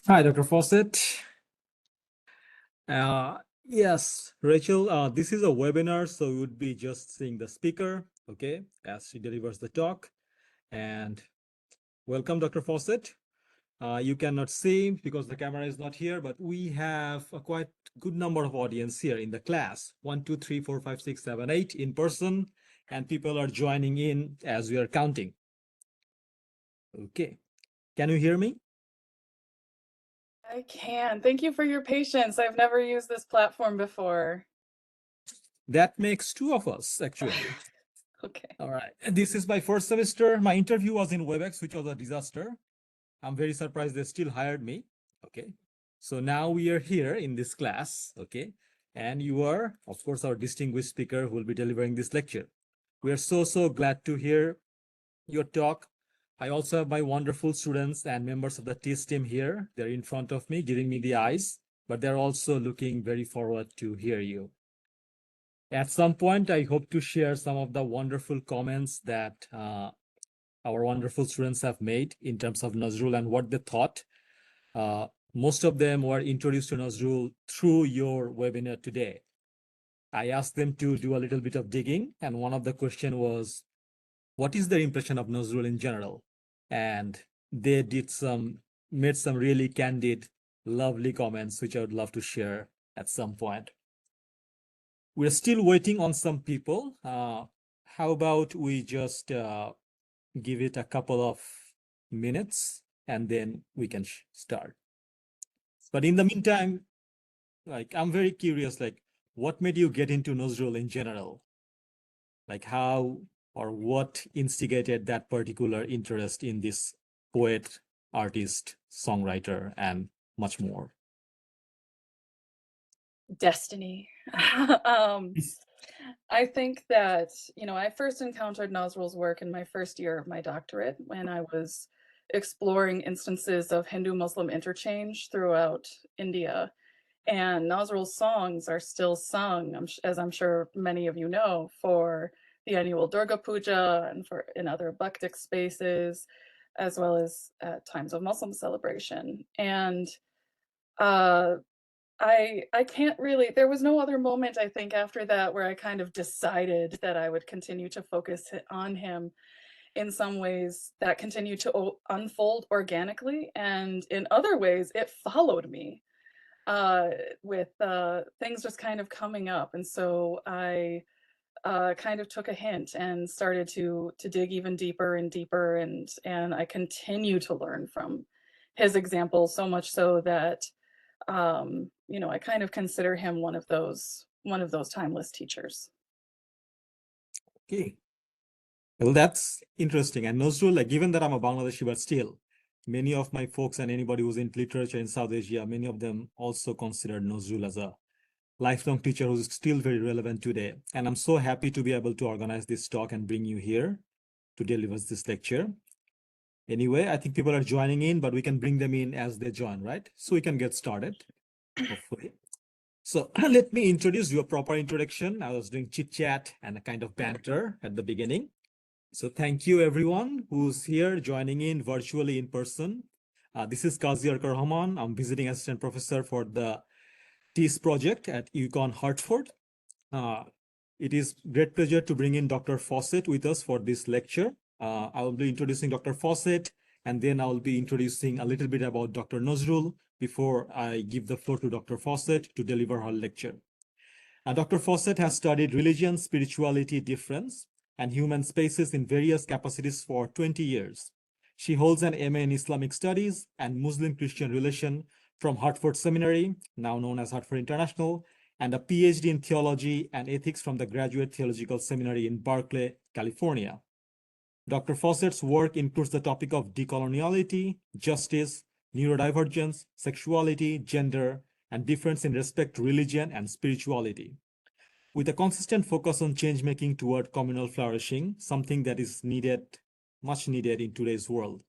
Hi, Dr. Fawcett. Yes, Rachel, this is a webinar, so we would be just seeing the speaker, okay, as she delivers the talk. And welcome, Dr. Fawcett. You cannot see because the camera is not here, but we have a quite good number of audience here in the class. 1, 2, 3, 4, 5, 6, 7, 8 in person, and people are joining in as we are counting. Okay, can you hear me? I can. Thank you for your patience. I've never used this platform before. That makes two of us, actually. Okay. All right. This is my first semester. My interview was in WebEx, which was a disaster. I'm very surprised they still hired me. Okay. So now we are here in this class. Okay. And you are, of course, our distinguished speaker who will be delivering this lecture. We are so glad to hear your talk. I also have my wonderful students and members of the TIS team here. They're in front of me, giving me the eyes, but they're also looking very forward to hear you. At some point, I hope to share some of the wonderful comments that our wonderful students have made in terms of Nazrul and what they thought. Most of them were introduced to Nazrul through your webinar today. I asked them to do a little bit of digging, and one of the question was, what is their impression of Nazrul in general? And they made some really candid, lovely comments, which I would love to share at some point. We're still waiting on some people. How about we just give it a couple of minutes and then we can start. But in the meantime, like, I'm very curious, like, what made you get into Nazrul in general? Like, how or what instigated that particular interest in this poet, artist, songwriter, and much more? Destiny. I think that, I first encountered Nazrul's work in my first year of my doctorate when I was exploring instances of Hindu-Muslim interchange throughout India. And Nazrul's songs are still sung, as I'm sure many of you know, for the annual Durga Puja and in other Bhaktic spaces, as well as at times of Muslim celebration. And I can't really, there was no other moment, I think, after that where I kind of decided that I would continue to focus on him. In some ways that continued to unfold organically, and in other ways it followed me with things just kind of coming up. And so I kind of took a hint and started to dig even deeper and deeper, and I continue to learn from his example, so much so that I kind of consider him one of those timeless teachers. Okay. Well, that's interesting. And Nazrul, like, given that I'm a Bangladeshi, but still, many of my folks and anybody who's in literature in South Asia, many of them also consider Nazrul as a lifelong teacher who's still very relevant today. And I'm so happy to be able to organize this talk and bring you here to deliver this lecture. Anyway, I think people are joining in, but we can bring them in as they join, right? So we can get started, hopefully. So let me introduce you a proper introduction. I was doing chit chat and a kind of banter at the beginning. So thank you everyone who's here joining in virtually in person. This is Kazi Rahman. I'm visiting assistant professor for the TIS project at UConn Hartford. It is great pleasure to bring in Dr. Fawcett with us for this lecture. I will be introducing Dr. Fawcett, and then I will be introducing a little bit about Dr. Nazrul before I give the floor to Dr. Fawcett to deliver her lecture. Dr. Fawcett has studied religion, spirituality, difference, and human spaces in various capacities for 20 years. She holds an MA in Islamic Studies and Muslim-Christian Relation from Hartford Seminary, now known as Hartford International, and a PhD in Theology and Ethics from the Graduate Theological Seminary in Berkeley, California. Dr. Fawcett's work includes the topic of decoloniality, justice, neurodivergence, sexuality, gender, and difference in respect to religion and spirituality, with a consistent focus on change-making toward communal flourishing, something that is needed, much needed in today's world.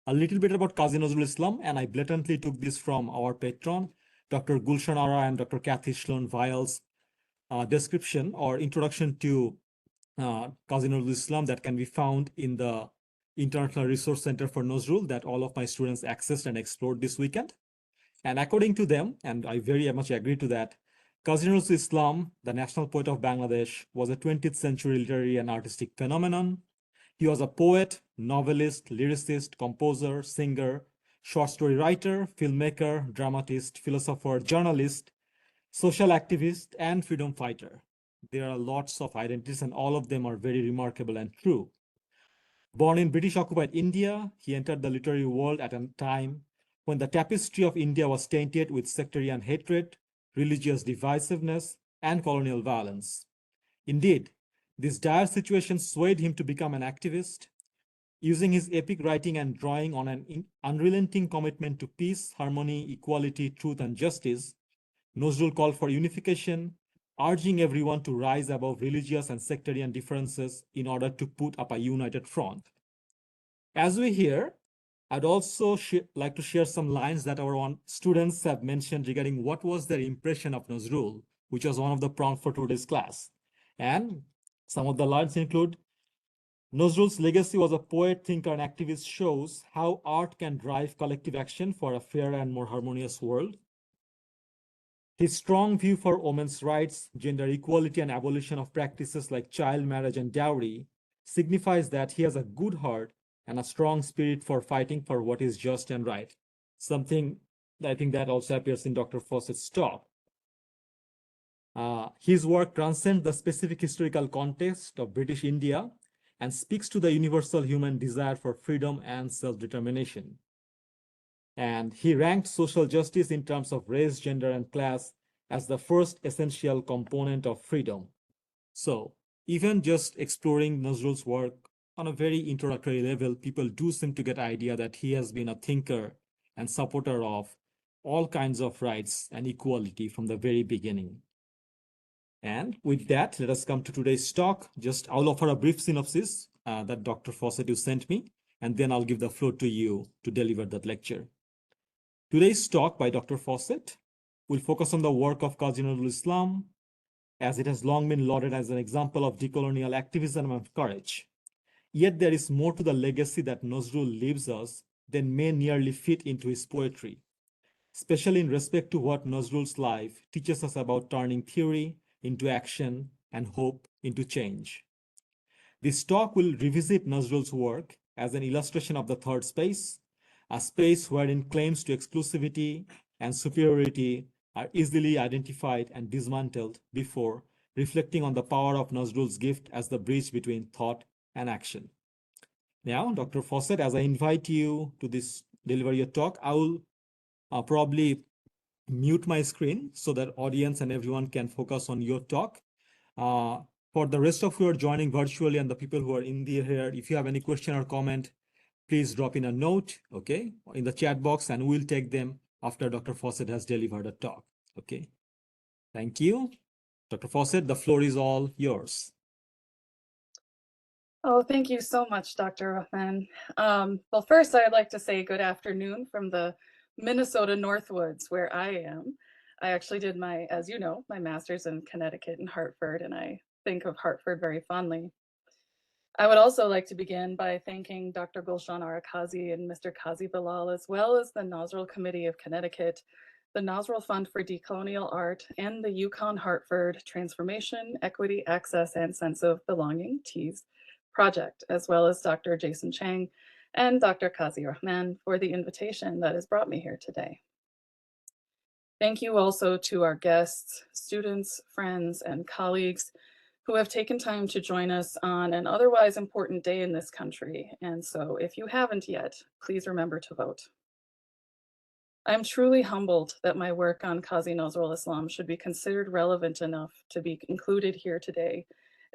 A little bit about Kazi Nazrul Islam, and I blatantly took this from our patron, Dr. Gulshan Ara and Dr. Kathy Sloan-Vial's description or introduction to Kazi Nazrul Islam that can be found in the International Resource Center for Nazrul that all of my students accessed and explored this weekend. And according to them, and I very much agree to that, Kazi Nazrul Islam, the national poet of Bangladesh, was a 20th century literary and artistic phenomenon. He was a poet, novelist, lyricist, composer, singer, short story writer, filmmaker, dramatist, philosopher, journalist, social activist, and freedom fighter. There are lots of identities, and all of them are very remarkable and true. Born in British-occupied India, he entered the literary world at a time when the tapestry of India was tainted with sectarian hatred, religious divisiveness, and colonial violence. Indeed, this dire situation swayed him to become an activist, using his epic writing and drawing on an unrelenting commitment to peace, harmony, equality, truth, and justice. Nazrul called for unification, urging everyone to rise above religious and sectarian differences in order to put up a united front. As we hear, I'd also like to share some lines that our students have mentioned regarding what was their impression of Nazrul, which was one of the prompts for today's class. And some of the lines include, Nazrul's legacy was a poet, thinker, and activist shows how art can drive collective action for a fairer and more harmonious world. His strong view for women's rights, gender equality, and abolition of practices like child marriage and dowry signifies that he has a good heart and a strong spirit for fighting for what is just and right. Something I think that also appears in Dr. Fawcett's talk. His work transcends the specific historical context of British India and speaks to the universal human desire for freedom and self-determination. And he ranked social justice in terms of race, gender, and class as the first essential component of freedom. So even just exploring Nazrul's work on a very introductory level, people do seem to get an idea that he has been a thinker and supporter of all kinds of rights and equality from the very beginning. And with that, let us come to today's talk. I'll offer a brief synopsis that Dr. Fawcett you sent me, and then I'll give the floor to you to deliver that lecture. Today's talk by Dr. Fawcett will focus on the work of Kazi Nazrul Islam, as it has long been lauded as an example of decolonial activism and courage. Yet there is more to the legacy that Nazrul leaves us than may nearly fit into his poetry, especially in respect to what Nazrul's life teaches us about turning theory into action and hope into change. This talk will revisit Nazrul's work as an illustration of the third space, a space wherein claims to exclusivity and superiority are easily identified and dismantled before reflecting on the power of Nazrul's gift as the bridge between thought and action. Now, Dr. Fawcett, as I invite you to deliver your talk, I will probably mute my screen so that audience and everyone can focus on your talk. For the rest of you who are joining virtually and the people who are in here, if you have any question or comment, please drop in a note, okay, in the chat box, and we'll take them after Dr. Fawcett has delivered a talk, okay? Thank you. Dr. Fawcett, the floor is all yours. Oh, thank you so much, Dr. Rahman. Well, first, I'd like to say good afternoon from the Minnesota Northwoods, where I am. I actually did my, as you know, my master's in Connecticut and Hartford, and I think of Hartford very fondly. I would also like to begin by thanking Dr. Gulshan Arakazi and Mr. Qazi Bilal, as well as the Nazrul Committee of Connecticut, the Nazrul Fund for Decolonial Art, and the Yukon Hartford Transformation, Equity, Access, and Sense of Belonging, TEAS, project, as well as Dr. Jason Chang and Dr. Kazi Rahman for the invitation that has brought me here today. Thank you also to our guests, students, friends, and colleagues who have taken time to join us on an otherwise important day in this country. And so if you haven't yet, please remember to vote. I'm truly humbled that my work on Kazi Nazrul Islam should be considered relevant enough to be included here today,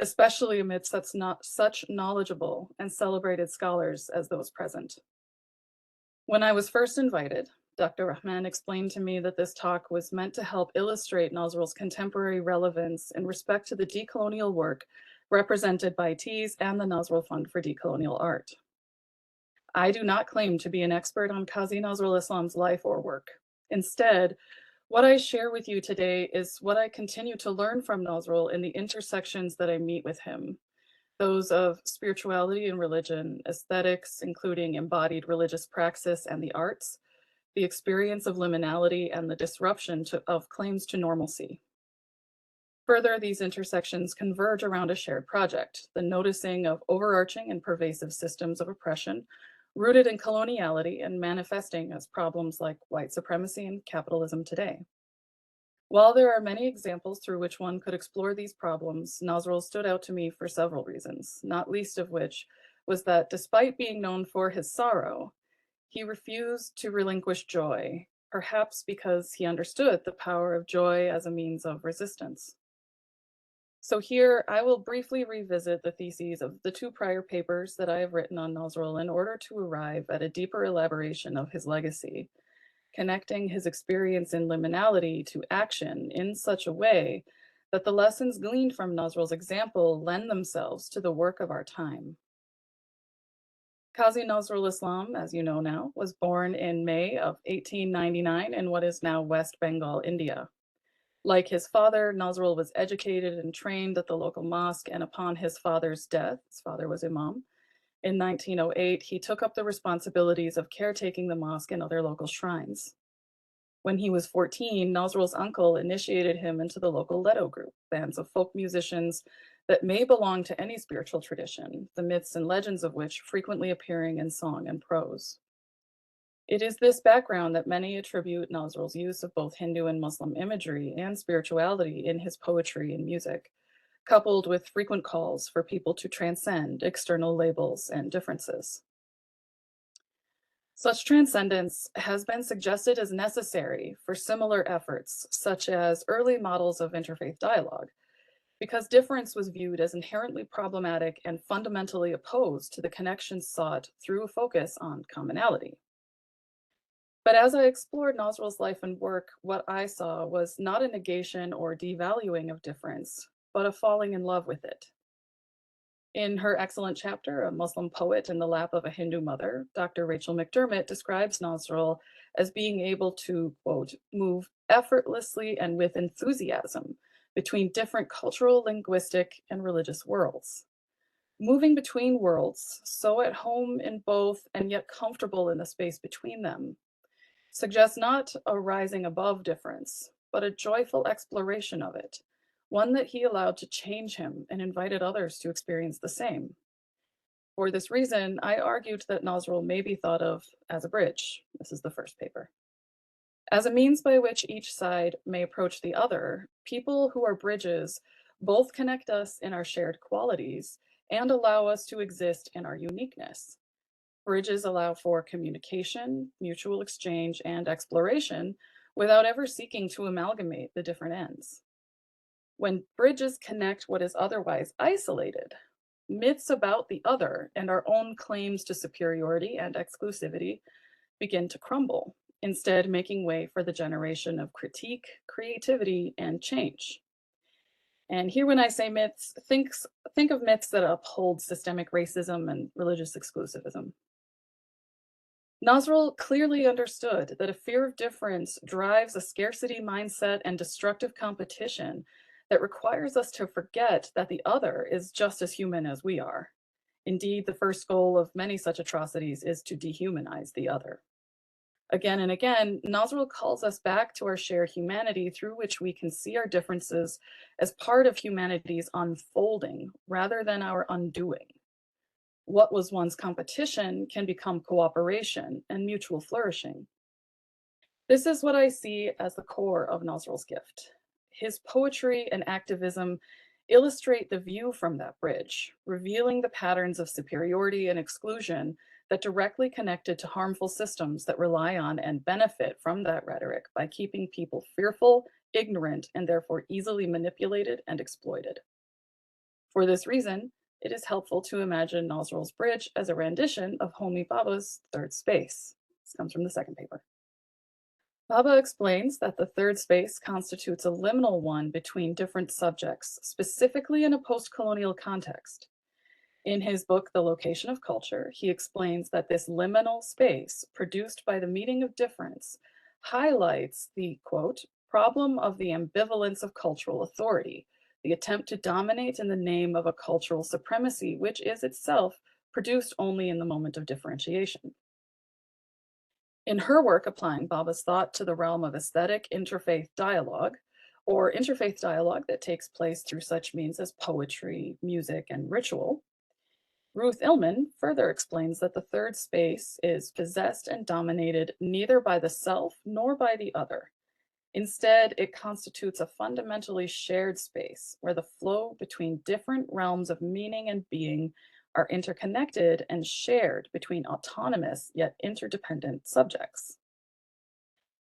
especially amidst such knowledgeable and celebrated scholars as those present. When I was first invited, Dr. Rahman explained to me that this talk was meant to help illustrate Nazrul's contemporary relevance in respect to the decolonial work represented by TEAS and the Nazrul Fund for Decolonial Art. I do not claim to be an expert on Kazi Nazrul Islam's life or work. Instead, what I share with you today is what I continue to learn from Nazrul in the intersections that I meet with him, those of spirituality and religion, aesthetics, including embodied religious praxis and the arts, the experience of liminality, and the disruption of claims to normalcy. Further, these intersections converge around a shared project, the noticing of overarching and pervasive systems of oppression rooted in coloniality and manifesting as problems like white supremacy and capitalism today. While there are many examples through which one could explore these problems, Nazrul stood out to me for several reasons, not least of which was that despite being known for his sorrow, he refused to relinquish joy, perhaps because he understood the power of joy as a means of resistance. So here I will briefly revisit the theses of the two prior papers that I have written on Nazrul in order to arrive at a deeper elaboration of his legacy, connecting his experience in liminality to action in such a way that the lessons gleaned from Nazrul's example lend themselves to the work of our time. Kazi Nazrul Islam, as you know now, was born in May of 1899 in what is now West Bengal, India. Like his father, Nazrul was educated and trained at the local mosque, and upon his father's death, his father was Imam, in 1908, he took up the responsibilities of caretaking the mosque and other local shrines. When he was 14, Nazrul's uncle initiated him into the local Leto group, bands of folk musicians that may belong to any spiritual tradition, the myths and legends of which frequently appearing in song and prose. It is this background that many attribute Nazrul's use of both Hindu and Muslim imagery and spirituality in his poetry and music, coupled with frequent calls for people to transcend external labels and differences. Such transcendence has been suggested as necessary for similar efforts, such as early models of interfaith dialogue, because difference was viewed as inherently problematic and fundamentally opposed to the connections sought through a focus on commonality. But as I explored Nazrul's life and work, what I saw was not a negation or devaluing of difference, but a falling in love with it. In her excellent chapter, A Muslim Poet in the Lap of a Hindu Mother, Dr. Rachelle McDermott describes Nazrul as being able to, quote, move effortlessly and with enthusiasm between different cultural, linguistic, and religious worlds. Moving between worlds, so at home in both and yet comfortable in the space between them, suggests not a rising above difference, but a joyful exploration of it, one that he allowed to change him and invited others to experience the same. For this reason, I argued that Nazrul may be thought of as a bridge. This is the first paper. As a means by which each side may approach the other, people who are bridges both connect us in our shared qualities and allow us to exist in our uniqueness. Bridges allow for communication, mutual exchange, and exploration without ever seeking to amalgamate the different ends. When bridges connect what is otherwise isolated, myths about the other and our own claims to superiority and exclusivity begin to crumble, instead making way for the generation of critique, creativity, and change. And here when I say myths, think of myths that uphold systemic racism and religious exclusivism. Nazrul clearly understood that a fear of difference drives a scarcity mindset and destructive competition that requires us to forget that the other is just as human as we are. Indeed, the first goal of many such atrocities is to dehumanize the other. Again and again, Nazrul calls us back to our shared humanity through which we can see our differences as part of humanity's unfolding rather than our undoing. What was once competition can become cooperation and mutual flourishing. This is what I see as the core of Nazrul's gift. His poetry and activism illustrate the view from that bridge, revealing the patterns of superiority and exclusion that directly connected to harmful systems that rely on and benefit from that rhetoric by keeping people fearful, ignorant, and therefore easily manipulated and exploited. For this reason, it is helpful to imagine Nazrul's bridge as a rendition of Homi Bhabha's third space. This comes from the second paper. Bhabha explains that the third space constitutes a liminal one between different subjects, specifically in a post-colonial context. In his book, The Location of Culture, he explains that this liminal space, produced by the meeting of difference, highlights the, quote, problem of the ambivalence of cultural authority, the attempt to dominate in the name of a cultural supremacy, which is itself produced only in the moment of differentiation. In her work applying Bhabha's thought to the realm of aesthetic interfaith dialogue, or interfaith dialogue that takes place through such means as poetry, music, and ritual, Ruth Illman further explains that the third space is possessed and dominated neither by the self nor by the other. Instead, it constitutes a fundamentally shared space where the flow between different realms of meaning and being are interconnected and shared between autonomous yet interdependent subjects.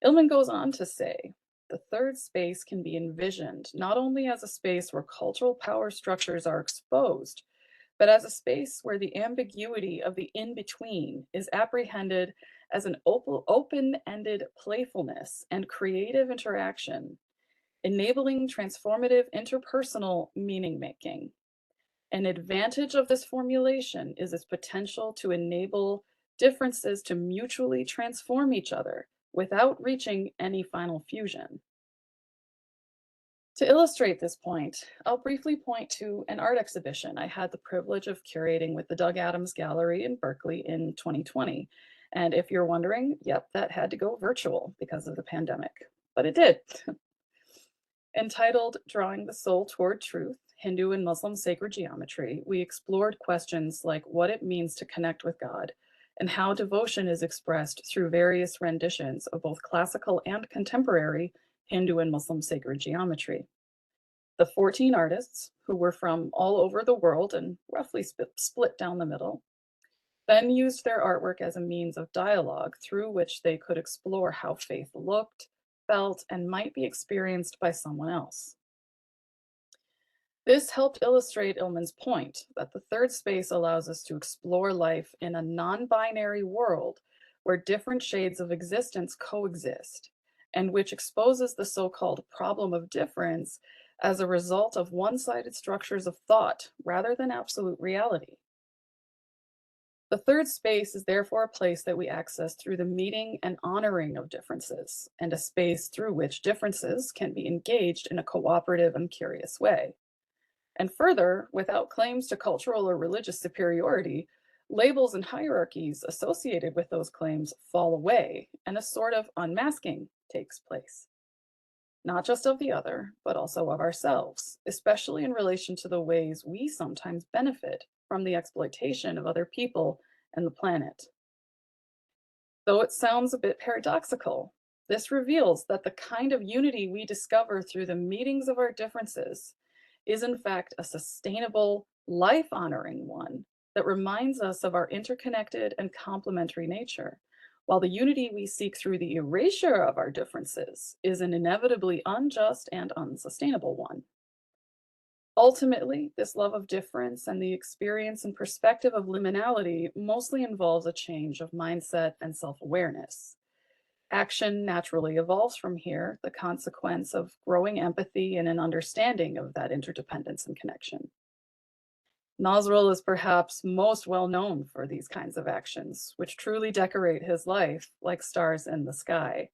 Illman goes on to say, the third space can be envisioned not only as a space where cultural power structures are exposed, but as a space where the ambiguity of the in-between is apprehended as an open-ended playfulness and creative interaction, enabling transformative interpersonal meaning-making. An advantage of this formulation is its potential to enable differences to mutually transform each other without reaching any final fusion. To illustrate this point, I'll briefly point to an art exhibition I had the privilege of curating with the Doug Adams Gallery in Berkeley in 2020. And if you're wondering, yep, that had to go virtual because of the pandemic, but it did. Entitled Drawing the Soul Toward Truth, Hindu and Muslim Sacred Geometry, we explored questions like what it means to connect with God and how devotion is expressed through various renditions of both classical and contemporary Hindu and Muslim sacred geometry. The 14 artists, who were from all over the world and roughly split down the middle, then used their artwork as a means of dialogue through which they could explore how faith looked, felt, and might be experienced by someone else. This helped illustrate Illman's point that the third space allows us to explore life in a non-binary world where different shades of existence coexist, and which exposes the so-called problem of difference as a result of one-sided structures of thought rather than absolute reality. The third space is therefore a place that we access through the meeting and honoring of differences, and a space through which differences can be engaged in a cooperative and curious way. And further, without claims to cultural or religious superiority, labels and hierarchies associated with those claims fall away, and a sort of unmasking takes place. Not just of the other, but also of ourselves, especially in relation to the ways we sometimes benefit from the exploitation of other people and the planet. Though it sounds a bit paradoxical, this reveals that the kind of unity we discover through the meetings of our differences is in fact a sustainable, life-honoring one that reminds us of our interconnected and complementary nature, while the unity we seek through the erasure of our differences is an inevitably unjust and unsustainable one. Ultimately, this love of difference and the experience and perspective of liminality mostly involves a change of mindset and self-awareness. Action naturally evolves from here, the consequence of growing empathy and an understanding of that interdependence and connection. Nazrul is perhaps most well known for these kinds of actions, which truly decorate his life like stars in the sky.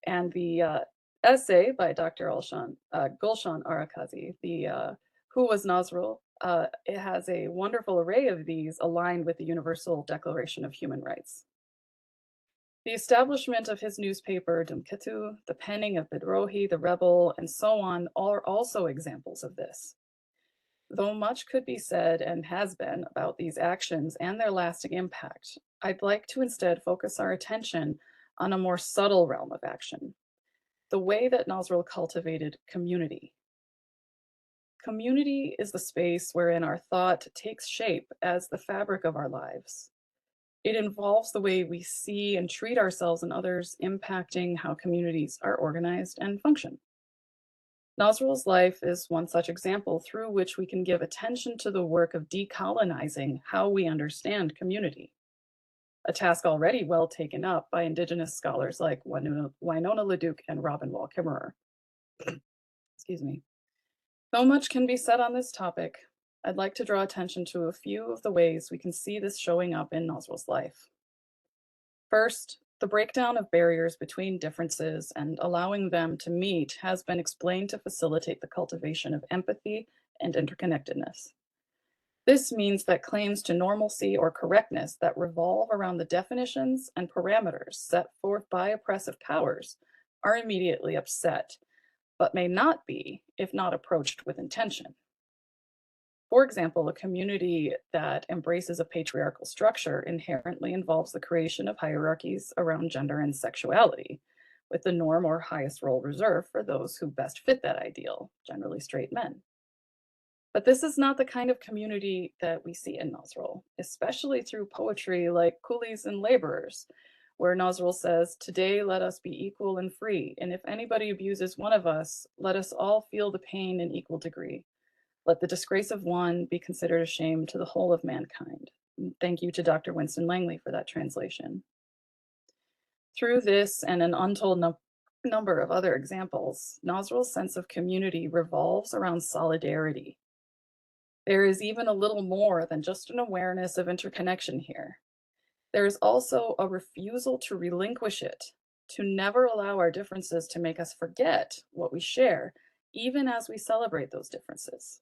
And the essay by Dr. Gulshan Arakazi, the Who Was Nazrul? It has a wonderful array of these aligned with the Universal Declaration of Human Rights. The establishment of his newspaper, Dumketu, the penning of Bidrohi, the rebel, and so on are also examples of this. Though much could be said and has been about these actions and their lasting impact, I'd like to instead focus our attention on a more subtle realm of action, the way that Nazrul cultivated community. Community is the space wherein our thought takes shape as the fabric of our lives. It involves the way we see and treat ourselves and others, impacting how communities are organized and function. Nazrul's life is one such example through which we can give attention to the work of decolonizing how we understand community, a task already well taken up by Indigenous scholars like Winona LaDuke and Robin Wall Kimmerer. Excuse me. Though much can be said on this topic, I'd like to draw attention to a few of the ways we can see this showing up in Nazrul's life. First, The breakdown of barriers between differences and allowing them to meet has been explained to facilitate the cultivation of empathy and interconnectedness. This means that claims to normalcy or correctness that revolve around the definitions and parameters set forth by oppressive powers are immediately upset, but may not be if not approached with intention. For example, a community that embraces a patriarchal structure inherently involves the creation of hierarchies around gender and sexuality, with the norm or highest role reserved for those who best fit that ideal, generally straight men. But this is not the kind of community that we see in Nazrul, especially through poetry like Coolies and Laborers, where Nazrul says, "Today let us be equal and free, and if anybody abuses one of us, let us all feel the pain in equal degree. Let the disgrace of one be considered a shame to the whole of mankind." Thank you to Dr. Winston Langley for that translation. Through this and an untold number of other examples, Nazrul's sense of community revolves around solidarity. There is even a little more than just an awareness of interconnection here. There is also a refusal to relinquish it, to never allow our differences to make us forget what we share, even as we celebrate those differences.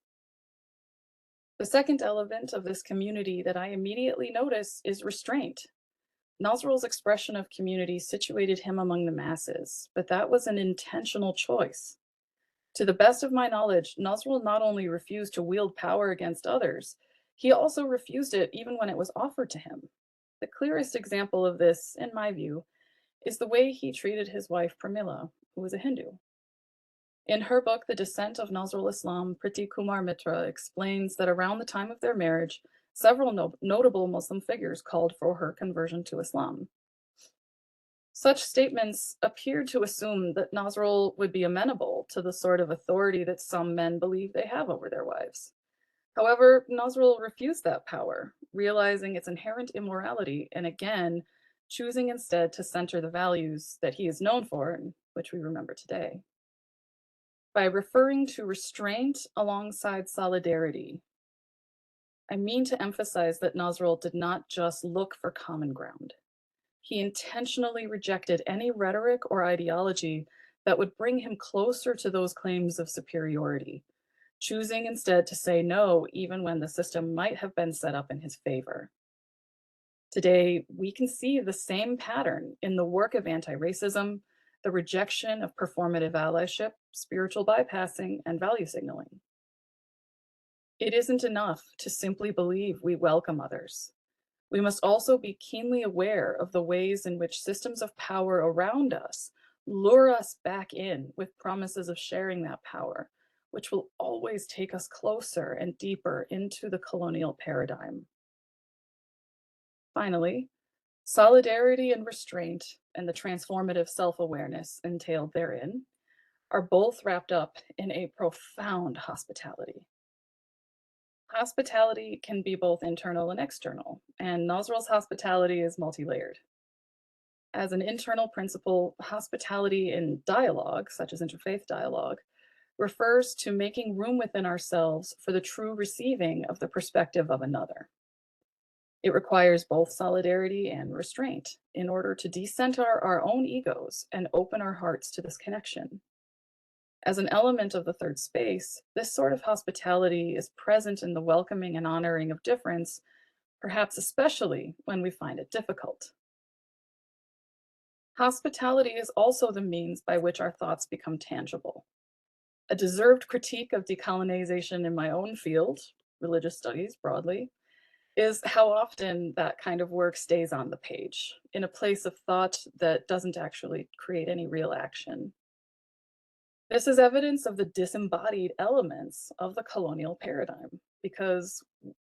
The second element of this community that I immediately notice is restraint. Nazrul's expression of community situated him among the masses, but that was an intentional choice. To the best of my knowledge, Nazrul not only refused to wield power against others, he also refused it even when it was offered to him. The clearest example of this, in my view, is the way he treated his wife Pramila, who was a Hindu. In her book, The Descent of Nazrul Islam, Priti Kumar Mitra explains that around the time of their marriage, several notable Muslim figures called for her conversion to Islam. Such statements appeared to assume that Nazrul would be amenable to the sort of authority that some men believe they have over their wives. However, Nazrul refused that power, realizing its inherent immorality, and again, choosing instead to center the values that he is known for, and which we remember today. By referring to restraint alongside solidarity, I mean to emphasize that Nazrul did not just look for common ground. He intentionally rejected any rhetoric or ideology that would bring him closer to those claims of superiority, choosing instead to say no, even when the system might have been set up in his favor. Today, we can see the same pattern in the work of anti-racism, the rejection of performative allyship, spiritual bypassing, and value signaling. It isn't enough to simply believe we welcome others. We must also be keenly aware of the ways in which systems of power around us lure us back in with promises of sharing that power, which will always take us closer and deeper into the colonial paradigm. Finally, solidarity and restraint and the transformative self-awareness entailed therein are both wrapped up in a profound hospitality. Hospitality can be both internal and external, and Nazrul's hospitality is multi-layered. As an internal principle, hospitality in dialogue, such as interfaith dialogue, refers to making room within ourselves for the true receiving of the perspective of another. It requires both solidarity and restraint in order to decenter our own egos and open our hearts to this connection. As an element of the third space, this sort of hospitality is present in the welcoming and honoring of difference, perhaps especially when we find it difficult. Hospitality is also the means by which our thoughts become tangible. A deserved critique of decolonization in my own field, religious studies broadly, is how often that kind of work stays on the page, in a place of thought that doesn't actually create any real action. This is evidence of the disembodied elements of the colonial paradigm, because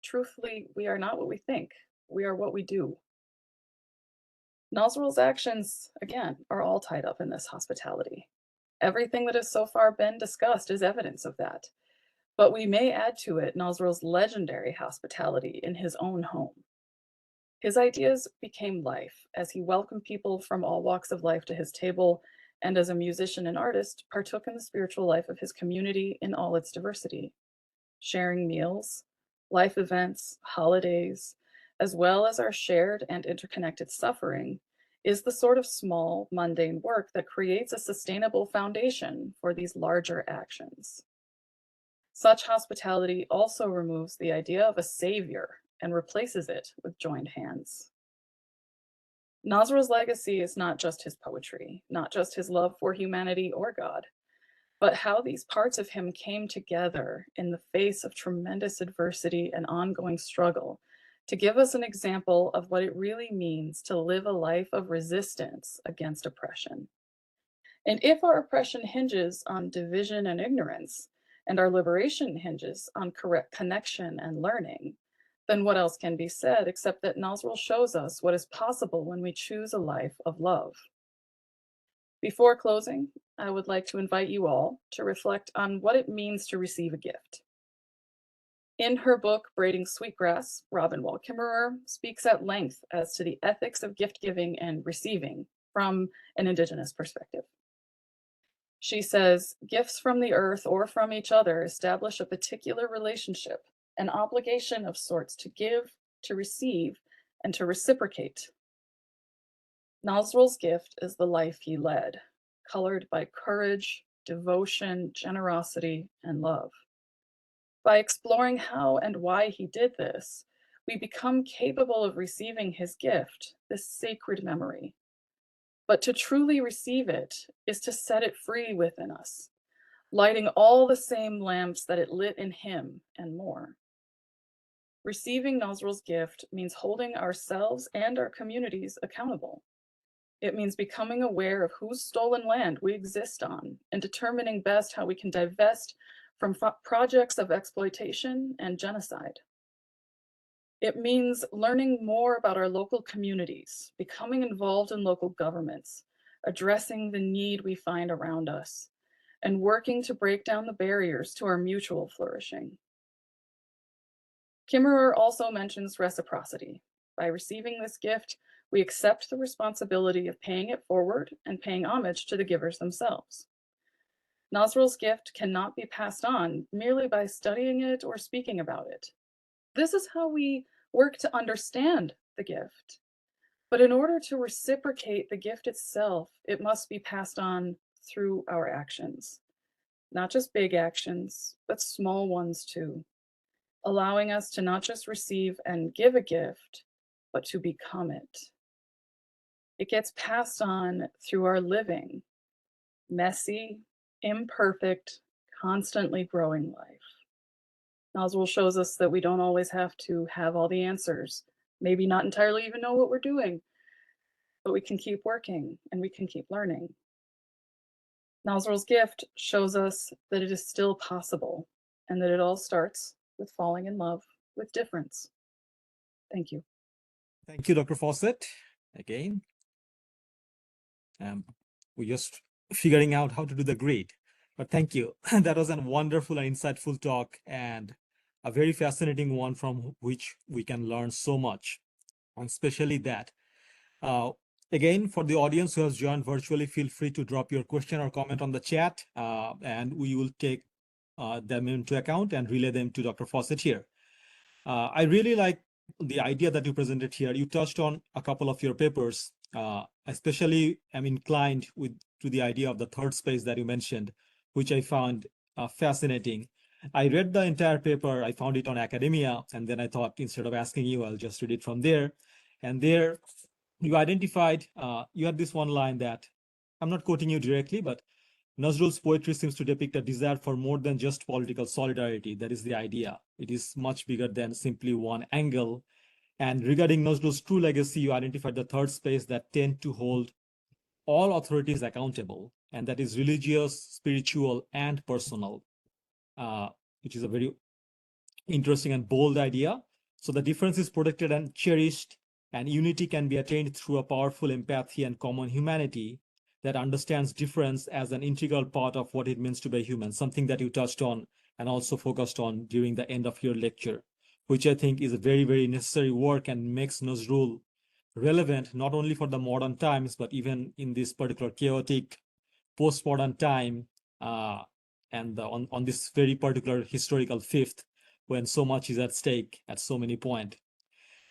truthfully, we are not what we think, we are what we do. Nazrul's actions, again, are all tied up in this hospitality. Everything that has so far been discussed is evidence of that. But we may add to it Nazrul's legendary hospitality in his own home. His ideas became life as he welcomed people from all walks of life to his table, and as a musician and artist, partook in the spiritual life of his community in all its diversity, sharing meals, life events, holidays, as well as our shared and interconnected suffering, is the sort of small, mundane work that creates a sustainable foundation for these larger actions. Such hospitality also removes the idea of a savior and replaces it with joined hands. Nazrul's legacy is not just his poetry, not just his love for humanity or God, but how these parts of him came together in the face of tremendous adversity and ongoing struggle to give us an example of what it really means to live a life of resistance against oppression. And if our oppression hinges on division and ignorance, and our liberation hinges on correct connection and learning, then what else can be said except that Nazrul shows us what is possible when we choose a life of love. Before closing, I would like to invite you all to reflect on what it means to receive a gift. In her book, Braiding Sweetgrass, Robin Wall Kimmerer speaks at length as to the ethics of gift giving and receiving from an Indigenous perspective. She says, gifts from the earth or from each other establish a particular relationship, an obligation of sorts to give, to receive, and to reciprocate. Nazrul's gift is the life he led, colored by courage, devotion, generosity, and love. By exploring how and why he did this, we become capable of receiving his gift, this sacred memory. But to truly receive it is to set it free within us, lighting all the same lamps that it lit in him and more. Receiving Nazrul's gift means holding ourselves and our communities accountable. It means becoming aware of whose stolen land we exist on and determining best how we can divest from projects of exploitation and genocide. It means learning more about our local communities, becoming involved in local governments, addressing the need we find around us, and working to break down the barriers to our mutual flourishing. Kimmerer also mentions reciprocity. By receiving this gift, we accept the responsibility of paying it forward and paying homage to the givers themselves. Nazrul's gift cannot be passed on merely by studying it or speaking about it. This is how we work to understand the gift. But in order to reciprocate the gift itself, it must be passed on through our actions. Not just big actions, but small ones too, allowing us to not just receive and give a gift, but to become it. It gets passed on through our living, messy, imperfect, constantly growing life. Nazrul shows us that we don't always have to have all the answers, maybe not entirely even know what we're doing, but we can keep working and we can keep learning. Nazrul's gift shows us that it is still possible and that it all starts with falling in love with difference. Thank you. Thank you, Dr. Fawcett. Again, we're just figuring out how to do the grade, but thank you. That was a wonderful and insightful talk and a very fascinating one from which we can learn so much, and especially that. Again, for the audience who has joined virtually, feel free to drop your question or comment on the chat, and we will take them into account and relay them to Dr. Fawcett here. I really like the idea that you presented here. You touched on a couple of your papers, especially I'm inclined to the idea of the third space that you mentioned, which I found fascinating. I read the entire paper, I found it on academia, and then I thought instead of asking you, I'll just read it from there. And there you identified, you had this one line that, I'm not quoting you directly, but Nazrul's poetry seems to depict a desire for more than just political solidarity. That is the idea. It is much bigger than simply one angle. And regarding Nazrul's true legacy, you identified the third space that tend to hold all authorities accountable, and that is religious, spiritual, and personal, which is a very interesting and bold idea. So the difference is protected and cherished, and unity can be attained through a powerful empathy and common humanity that understands difference as an integral part of what it means to be human, something that you touched on and also focused on during the end of your lecture, which I think is a very, very necessary work and makes Nazrul relevant not only for the modern times, but even in this particular chaotic postmodern time, and on this very particular historical fifth, when so much is at stake at so many points.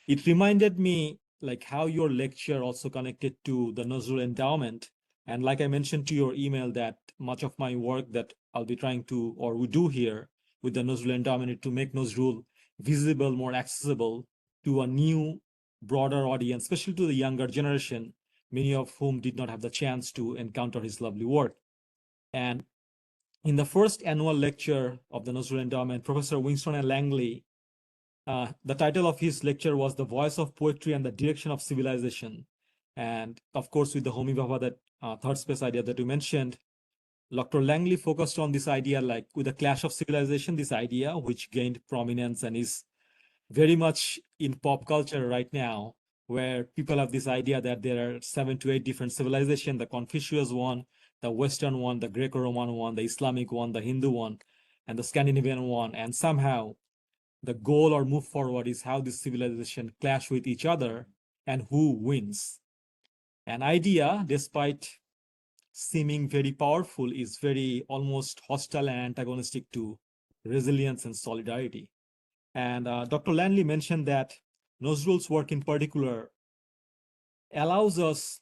It reminded me like how your lecture also connected to the Nazrul endowment. And like I mentioned to your email, that much of my work that I'll be trying to, or we do here with the Nazrul endowment, is to make Nazrul visible, more accessible to a new, broader audience, especially to the younger generation, many of whom did not have the chance to encounter his lovely work. And in the first annual lecture of the Nazrul endowment, Professor Winston and Langley, the title of his lecture was The Voice of Poetry and the Direction of Civilization. And of course, with the Homi Bhabha, that third space idea that you mentioned, Dr. Langley focused on this idea, like with the clash of civilization, this idea which gained prominence and is very much in pop culture right now, where people have this idea that there are 7 to 8 different civilizations, the Confucius one, the Western one, the Greco-Roman one, the Islamic one, the Hindu one, and the Scandinavian one. And somehow the goal or move forward is how this civilization clash with each other and who wins. An idea, despite seeming very powerful, is very almost hostile and antagonistic to resilience and solidarity. And Dr. Langley mentioned that Nazrul's work in particular allows us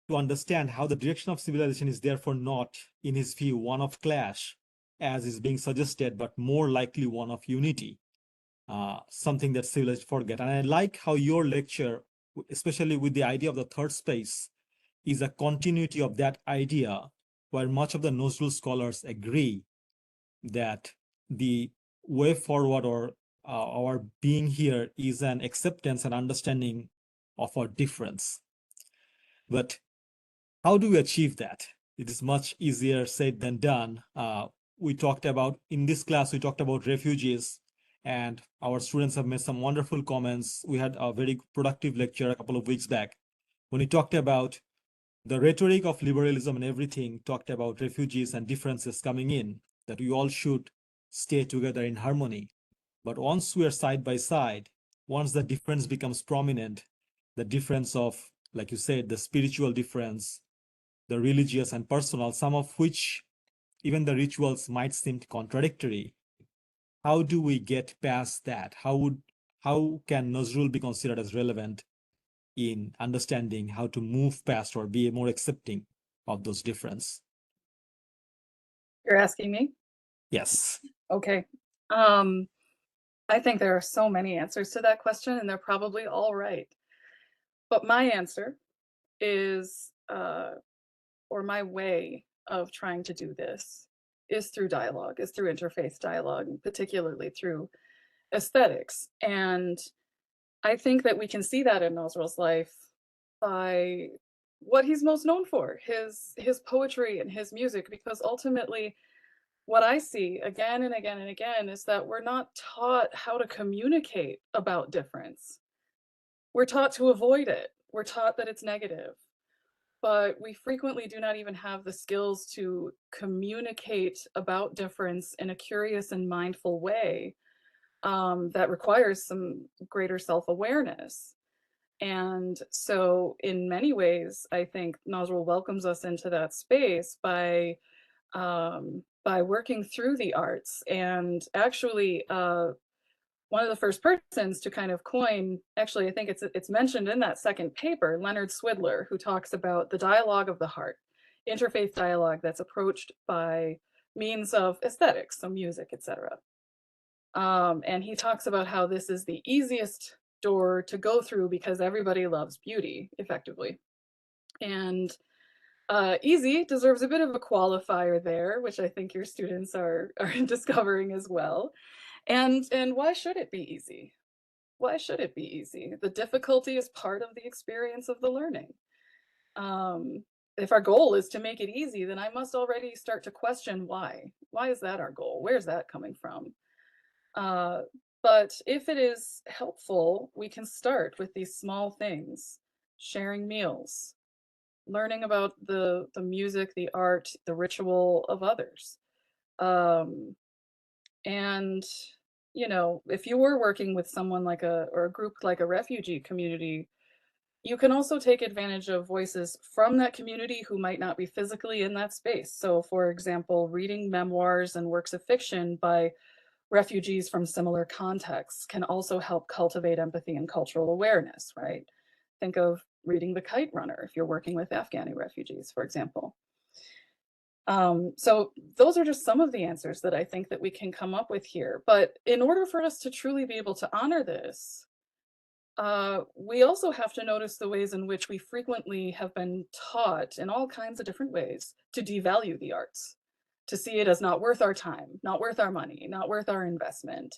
to understand how the direction of civilization is therefore not, in his view, one of clash, as is being suggested, but more likely one of unity, something that civilizations forget. And I like how your lecture, especially with the idea of the third space, is a continuity of that idea, where much of the Nazrul scholars agree that the way forward, or our being here, is an acceptance and understanding of our difference. But how do we achieve that? It is much easier said than done. We talked about, in this class, we talked about refugees, and our students have made some wonderful comments. We had a very productive lecture a couple of weeks back when we talked about the rhetoric of liberalism and everything, talked about refugees and differences coming in, that we all should stay together in harmony. But once we are side by side, once the difference becomes prominent, the difference of, like you said, the spiritual difference, the religious and personal, some of which even the rituals might seem contradictory, how do we get past that? How can Nazrul be considered as relevant in understanding how to move past or be more accepting of those differences? You're asking me? Yes. Okay. I think there are so many answers to that question, and they're probably all right. But my answer is, or my way of trying to do this, is through dialogue, is through interfaith dialogue, particularly through aesthetics. And I think that we can see that in Nazrul's life by what he's most known for, his poetry and his music, because ultimately what I see again and again and again is that we're not taught how to communicate about difference. We're taught to avoid it. We're taught that it's negative. But we frequently do not even have the skills to communicate about difference in a curious and mindful way, that requires some greater self-awareness. And so in many ways, I think Nazrul welcomes us into that space by working through the arts. And actually, one of the first persons to kind of coin, actually, I think it's mentioned in that second paper, Leonard Swidler, who talks about the dialogue of the heart, interfaith dialogue that's approached by means of aesthetics, so music, etc. And he talks about how this is the easiest door to go through because everybody loves beauty, effectively. And easy deserves a bit of a qualifier there, which I think your students are discovering as well. And why should it be easy? Why should it be easy? The difficulty is part of the experience of the learning. If our goal is to make it easy, then I must already start to question why. Why is that our goal? Where's that coming from? But if it is helpful, we can start with these small things, sharing meals, learning about the music, the art, the ritual of others. And, you know, if you were working with someone like or a group like a refugee community, you can also take advantage of voices from that community who might not be physically in that space. So for example, reading memoirs and works of fiction by refugees from similar contexts can also help cultivate empathy and cultural awareness, right? Think of reading The Kite Runner if you're working with Afghani refugees, for example. So those are just some of the answers that I think that we can come up with here. But in order for us to truly be able to honor this, we also have to notice the ways in which we frequently have been taught in all kinds of different ways to devalue the arts, to see it as not worth our time, not worth our money, not worth our investment.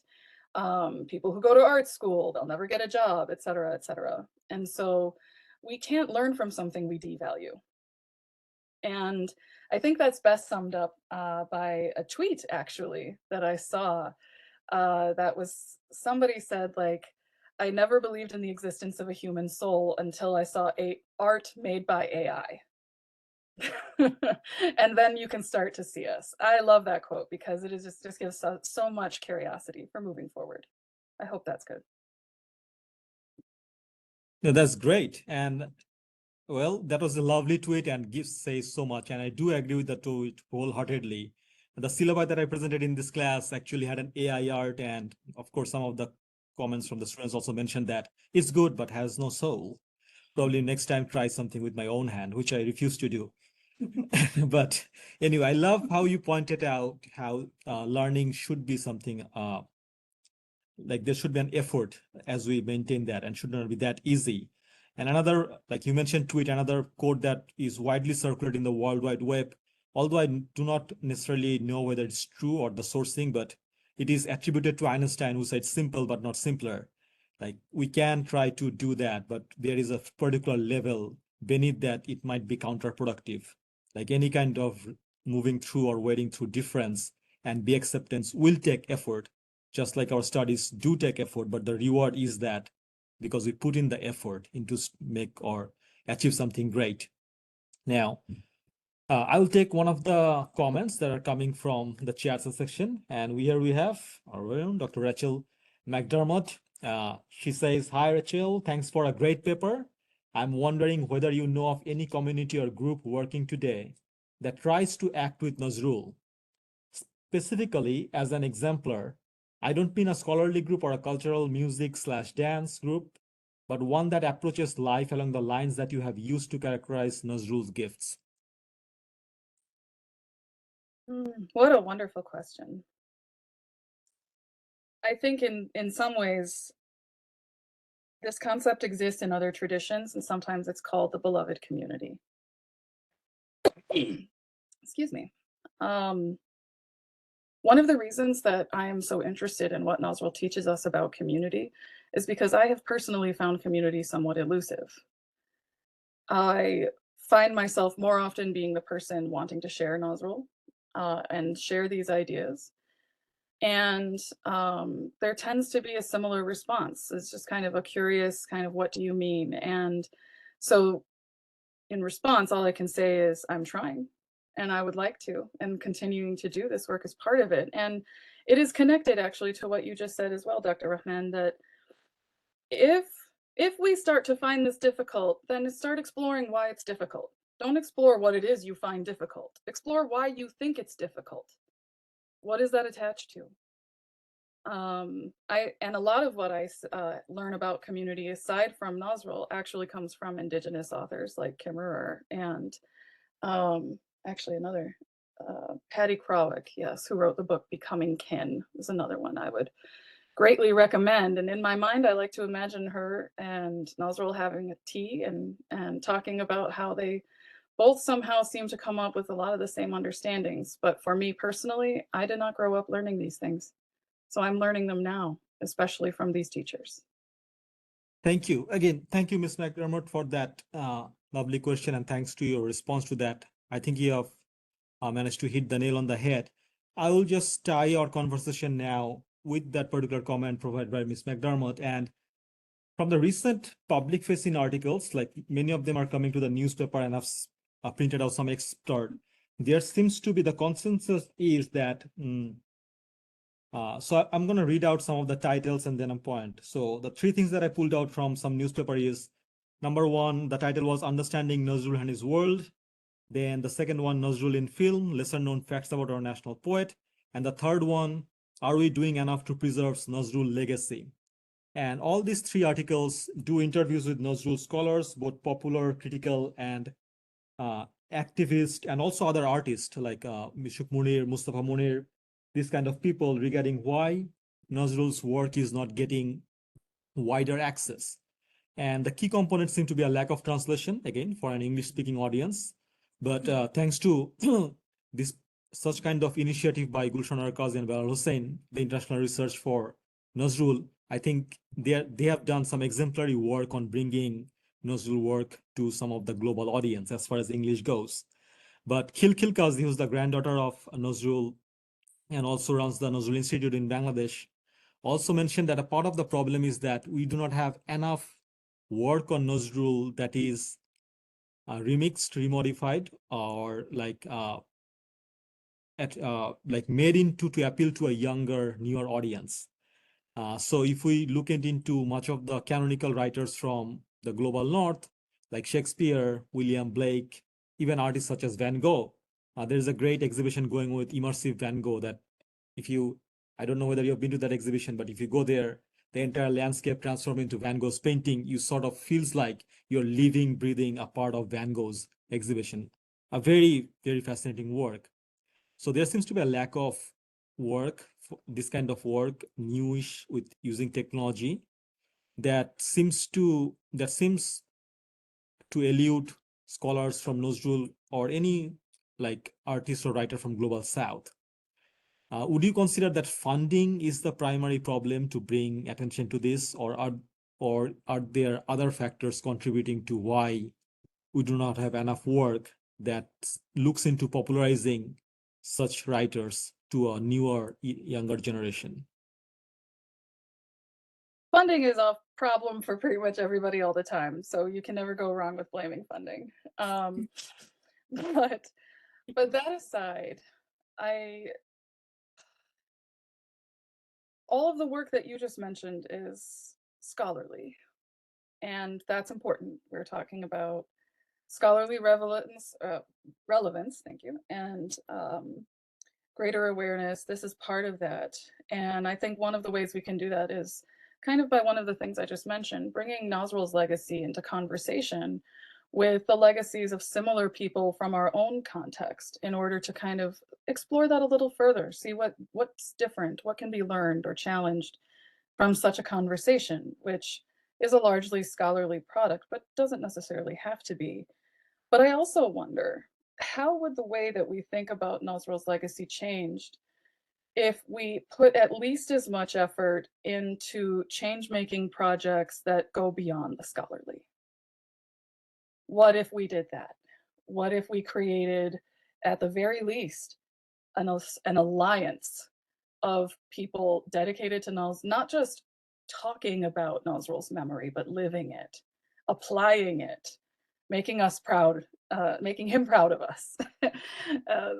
People who go to art school, they'll never get a job, et cetera, et cetera. And so we can't learn from something we devalue. And I think that's best summed up by a tweet, actually, that I saw. That was, somebody said, like, I never believed in the existence of a human soul until I saw art made by AI. And then you can start to see us. I love that quote because it is just gives so much curiosity for moving forward. I hope that's good. No, that's great. And well, that was a lovely tweet and says so much. And I do agree with the tweet wholeheartedly. The syllabi that I presented in this class actually had an AI art. And of course, some of the comments from the students also mentioned that it's good, but has no soul. Probably next time try something with my own hand, which I refuse to do. But anyway, I love how you pointed out how learning should be something like there should be an effort as we maintain that and should not be that easy. And another, like you mentioned, tweet, another quote that is widely circulated in the World Wide Web, although I do not necessarily know whether it's true or the sourcing, but it is attributed to Einstein, who said simple but not simpler. Like we can try to do that, but there is a particular level beneath that it might be counterproductive. Like any kind of moving through or wading through difference and be acceptance will take effort, just like our studies do take effort, but the reward is that because we put in the effort into make or achieve something great. Now, I will take one of the comments that are coming from the chat section. And here we have our own Dr. Rachelle McDermott. She says, hi, Rachelle, thanks for a great paper. I'm wondering whether you know of any community or group working today that tries to act with Nazrul. Specifically, as an exemplar, I don't mean a scholarly group or a cultural music/dance group, but one that approaches life along the lines that you have used to characterize Nazrul's gifts. What a wonderful question. I think in some ways, this concept exists in other traditions, and sometimes it's called the beloved community. Excuse me. One of the reasons that I am so interested in what Nazrul teaches us about community is because I have personally found community somewhat elusive. I find myself more often being the person wanting to share Nazrul and share these ideas. And there tends to be a similar response. It's just kind of a curious kind of, what do you mean? And so in response, all I can say is I'm trying and I would like to, and continuing to do this work is part of it. And it is connected actually to what you just said as well, Dr. Rahman, that if we start to find this difficult, then start exploring why it's difficult. Don't explore what it is you find difficult. Explore why you think it's difficult. What is that attached to? And a lot of what I learn about community, aside from Nazrul, actually comes from indigenous authors like Kimmerer and actually another, Patty Krawick, yes, who wrote the book Becoming Kin, is another one I would greatly recommend. And in my mind, I like to imagine her and Nazrul having a tea and talking about how they both somehow seem to come up with a lot of the same understandings. But for me personally, I did not grow up learning these things. So I'm learning them now, especially from these teachers. Thank you. Again, thank you, Ms. McDermott, for that lovely question. And thanks to your response to that. I think you have managed to hit the nail on the head. I will just tie our conversation now with that particular comment provided by Ms. McDermott. And from the recent public-facing articles, like many of them are coming to the newspaper and have printed out some excerpt, there seems to be the consensus is that so I'm going to read out some of the titles and then a point. So the three things that I pulled out from some newspaper is, number one, the title was Understanding Nazrul and His World. Then the second one, Nazrul in Film, Lesser Known Facts About Our National Poet. And the third one, Are We Doing Enough to Preserve Nazrul Legacy? And all these three articles do interviews with Nazrul scholars, both popular, critical, and activist, and also other artists like Mishuk Munir, Mustafa Munir, these kind of people regarding why Nazrul's work is not getting wider access. And the key components seem to be a lack of translation, again, for an English-speaking audience. But thanks to this such kind of initiative by Gulshan Arka and Bilal Hussein, the international research for Nazrul, I think they have done some exemplary work on bringing Nazrul work to some of the global audience as far as English goes. But Khilkhil Qazi, who's the granddaughter of Nazrul and also runs the Nazrul Institute in Bangladesh, also mentioned that a part of the problem is that we do not have enough work on Nazrul that is remixed, remodified, or like made into to appeal to a younger, newer audience. So if we look into much of the canonical writers from the global north, like Shakespeare, William Blake, even artists such as Van Gogh, there's a great exhibition going with immersive Van Gogh that if you, I don't know whether you've been to that exhibition, but if you go there, the entire landscape transformed into Van Gogh's painting, you sort of feels like you're living, breathing a part of Van Gogh's exhibition. A very, very fascinating work. So there seems to be a lack of work, this kind of work, newish with using technology that seems to elude scholars from Nazrul or any like artist or writer from global south. Would you consider that funding is the primary problem to bring attention to this, or are there other factors contributing to why we do not have enough work that looks into popularizing such writers to a newer, younger generation? Funding is a problem for pretty much everybody all the time, so you can never go wrong with blaming funding. But that aside, all of the work that you just mentioned is scholarly, and that's important. We're talking about scholarly relevance, thank you, and greater awareness. This is part of that. And I think one of the ways we can do that is kind of by one of the things I just mentioned, bringing Nazrul's legacy into conversation with the legacies of similar people from our own context in order to kind of explore that a little further, see what's different, what can be learned or challenged from such a conversation, which is a largely scholarly product, but doesn't necessarily have to be. But I also wonder, how would the way that we think about Nazrul's legacy changed if we put at least as much effort into change-making projects that go beyond the scholarly? What if we did that? What if we created, at the very least, an alliance of people dedicated to Nazrul, not just talking about Nazrul's memory, but living it, applying it, making us proud, making him proud of us,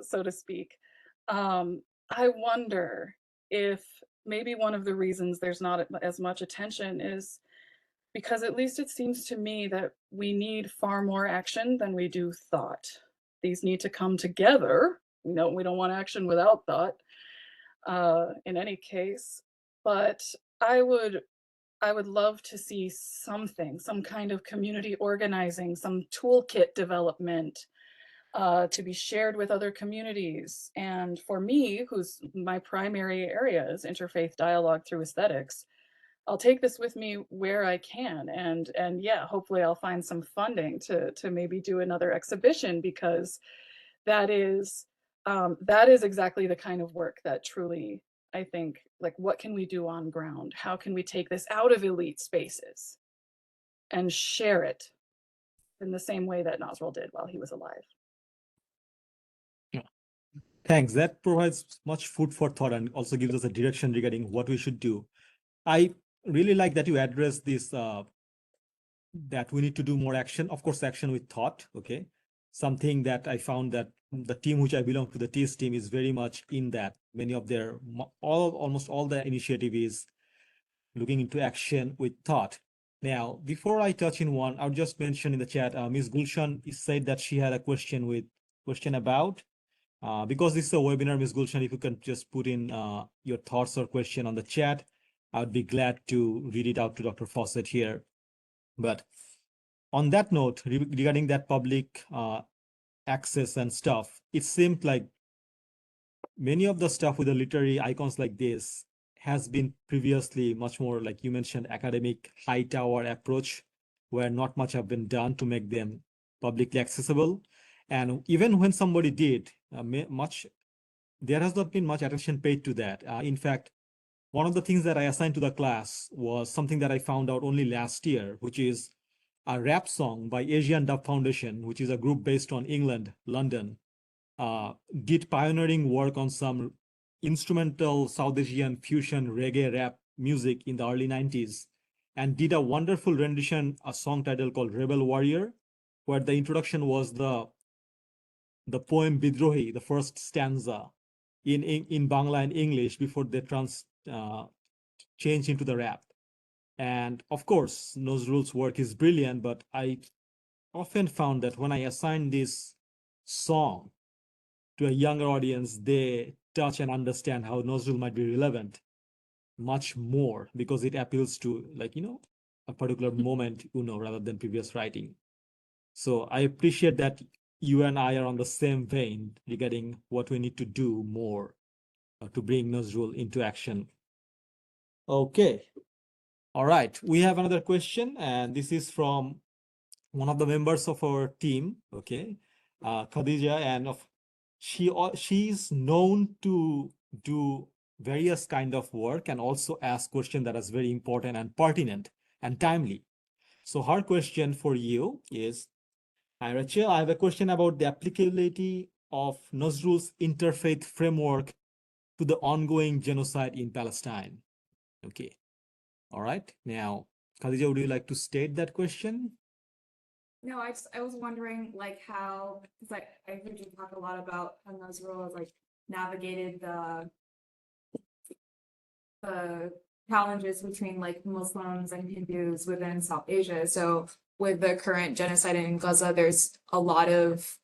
so to speak. I wonder if maybe one of the reasons there's not as much attention is because at least it seems to me that we need far more action than we do thought. These need to come together. We don't want action without thought, in any case, but I would love to see something, some kind of community organizing, some toolkit development to be shared with other communities. And for me, who's my primary area is interfaith dialogue through aesthetics, I'll take this with me where I can. And yeah, hopefully I'll find some funding to maybe do another exhibition, because that is exactly the kind of work that truly, I think, like, what can we do on ground? How can we take this out of elite spaces and share it in the same way that Nazrul did while he was alive? Yeah. Thanks. That provides much food for thought and also gives us a direction regarding what we should do. I really like that you address this, that we need to do more action. Of course, action with thought, okay? Something that I found that the team which I belong to, the TS team, is very much in that. Many of their, almost all the initiative is looking into action with thought. Now, before I touch in one, I'll just mention in the chat, Ms. Gulshan said that she had a question about, because this is a webinar, Ms. Gulshan, if you can just put in your thoughts or question on the chat. I would be glad to read it out to Dr. Fawcett here. But on that note, regarding that public access and stuff, it seemed like many of the stuff with the literary icons like this has been previously much more, like you mentioned, academic high tower approach, where not much have been done to make them publicly accessible. And even when somebody did, there has not been much attention paid to that. In fact, one of the things that I assigned to the class was something that I found out only last year, which is a rap song by Asian Dub Foundation, which is a group based on England, London, did pioneering work on some instrumental South Asian fusion reggae rap music in the early 90s, and did a wonderful rendition, a song title called Rebel Warrior, where the introduction was the poem Bidrohi, the first stanza in Bangla and English before they changed into the rap. And of course, Nazrul's work is brilliant, but I often found that when I assign this song to a younger audience, they touch and understand how Nazrul might be relevant much more because it appeals to, like, a particular moment, rather than previous writing. So I appreciate that you and I are on the same vein regarding what we need to do more to bring Nazrul into action. Okay. All right. We have another question, and this is from one of the members of our team. Okay. Khadija, and she's known to do various kind of work and also ask question that is very important and pertinent and timely. So her question for you is, hi Rachelle, I have a question about the applicability of Nazrul's interfaith framework to the ongoing genocide in Palestine. Okay. All right. Now, Khadija, would you like to state that question? No, I was wondering like how, because I heard you talk a lot about how Nazrul has like navigated the challenges between like Muslims and Hindus within South Asia. So with the current genocide in Gaza, there's a lot of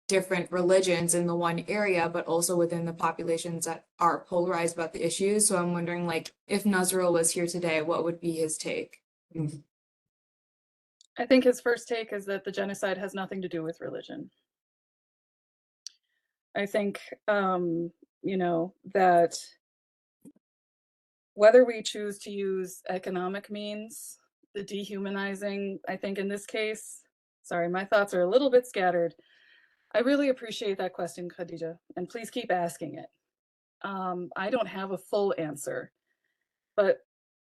different religions in the one area, but also within the populations that are polarized about the issues. So I'm wondering like if Nazrul was here today, what would be his take? I think his first take is that the genocide has nothing to do with religion. I think, that whether we choose to use economic means, the dehumanizing, I think in this case, sorry, my thoughts are a little bit scattered. I really appreciate that question, Khadija, and please keep asking it. I don't have a full answer, but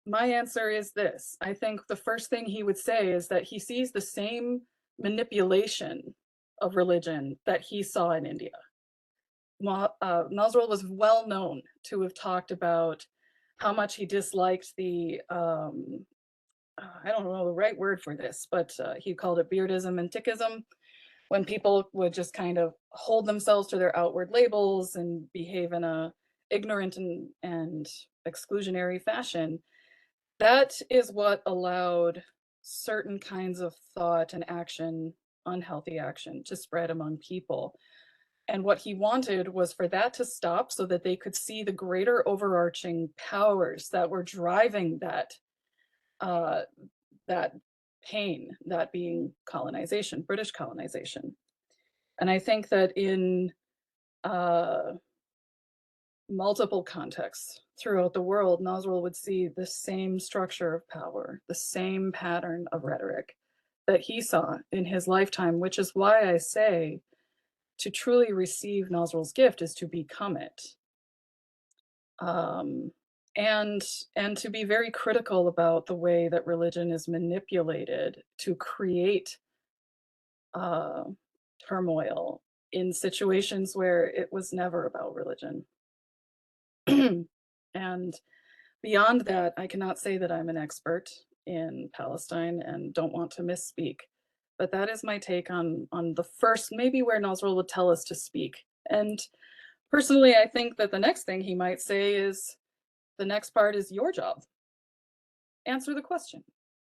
my answer is this. I think the first thing he would say is that he sees the same manipulation of religion that he saw in India. Nazrul was well known to have talked about how much he disliked the, I don't know the right word for this, but he called it beardism and tickism, when people would just kind of hold themselves to their outward labels and behave in a ignorant and exclusionary fashion. That is what allowed certain kinds of thought and action, unhealthy action, to spread among people. And what he wanted was for that to stop so that they could see the greater overarching powers that were driving that pain, that being colonization, British colonization. And I think that in multiple contexts throughout the world, Nazrul would see the same structure of power, the same pattern of rhetoric that he saw in his lifetime, which is why I say to truly receive Nazrul's gift is to become it. And to be very critical about the way that religion is manipulated to create turmoil in situations where it was never about religion. And beyond that, I cannot say that I'm an expert in Palestine and don't want to misspeak, but that is my take on the first, maybe where Nazrul would tell us to speak. And personally, I think that the next thing he might say is, the next part is your job. Answer the question.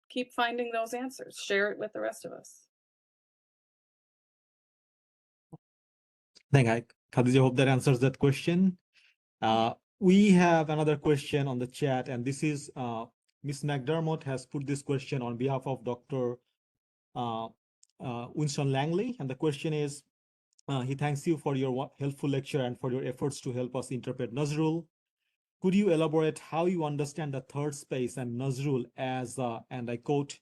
Keep finding those answers. Share it with the rest of us. Thank you, Khadija. Hope that answers that question. we have another question on the chat, and this is Miss McDermott has put this question on behalf of Dr. Winston Langley, and the question is, he thanks you for your helpful lecture and for your efforts to help us interpret Nazrul. Could you elaborate how you understand the third space and Nazrul as, and I quote,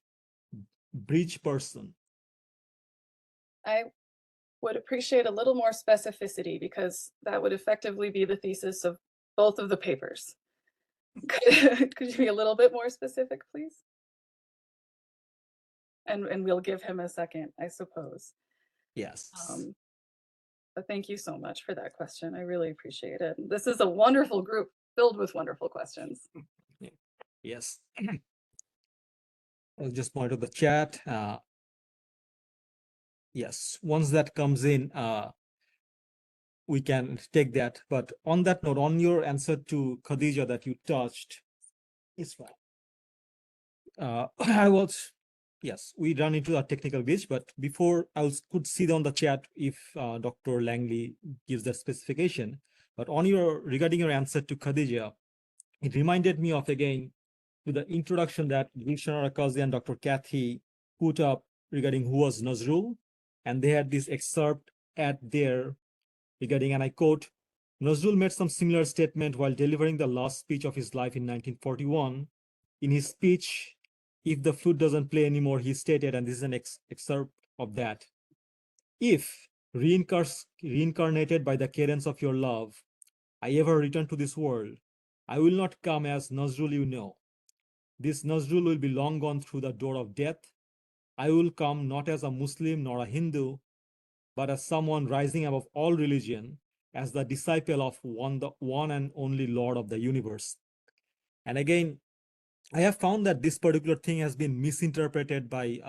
bridge person? I would appreciate a little more specificity because that would effectively be the thesis of both of the papers. Could you be a little bit more specific, please? And we'll give him a second, I suppose. Yes. But thank you so much for that question. I really appreciate it. This is a wonderful group filled with wonderful questions. Yes. I'll just point to the chat. Yes, once that comes in, we can take that. But on that note, on your answer to Khadija that you touched, it's fine. I was, yes, we run into a technical glitch, but before I could see on the chat if Dr. Langley gives that specification. But on your, regarding your answer to Khadija, it reminded me of again to the introduction that Gulshan Kazi and Dr. Kathy put up regarding who was Nazrul. And they had this excerpt at their regarding, and I quote, Nazrul made some similar statement while delivering the last speech of his life in 1941. In his speech, if the flute doesn't play anymore, he stated, and this is an excerpt of that, if reincarnated by the cadence of your love, I ever return to this world, I will not come as Nazrul you know. This Nazrul will be long gone through the door of death. I will come not as a Muslim nor a Hindu, but as someone rising above all religion, as the disciple of the one and only Lord of the universe. And again, I have found that this particular thing has been misinterpreted by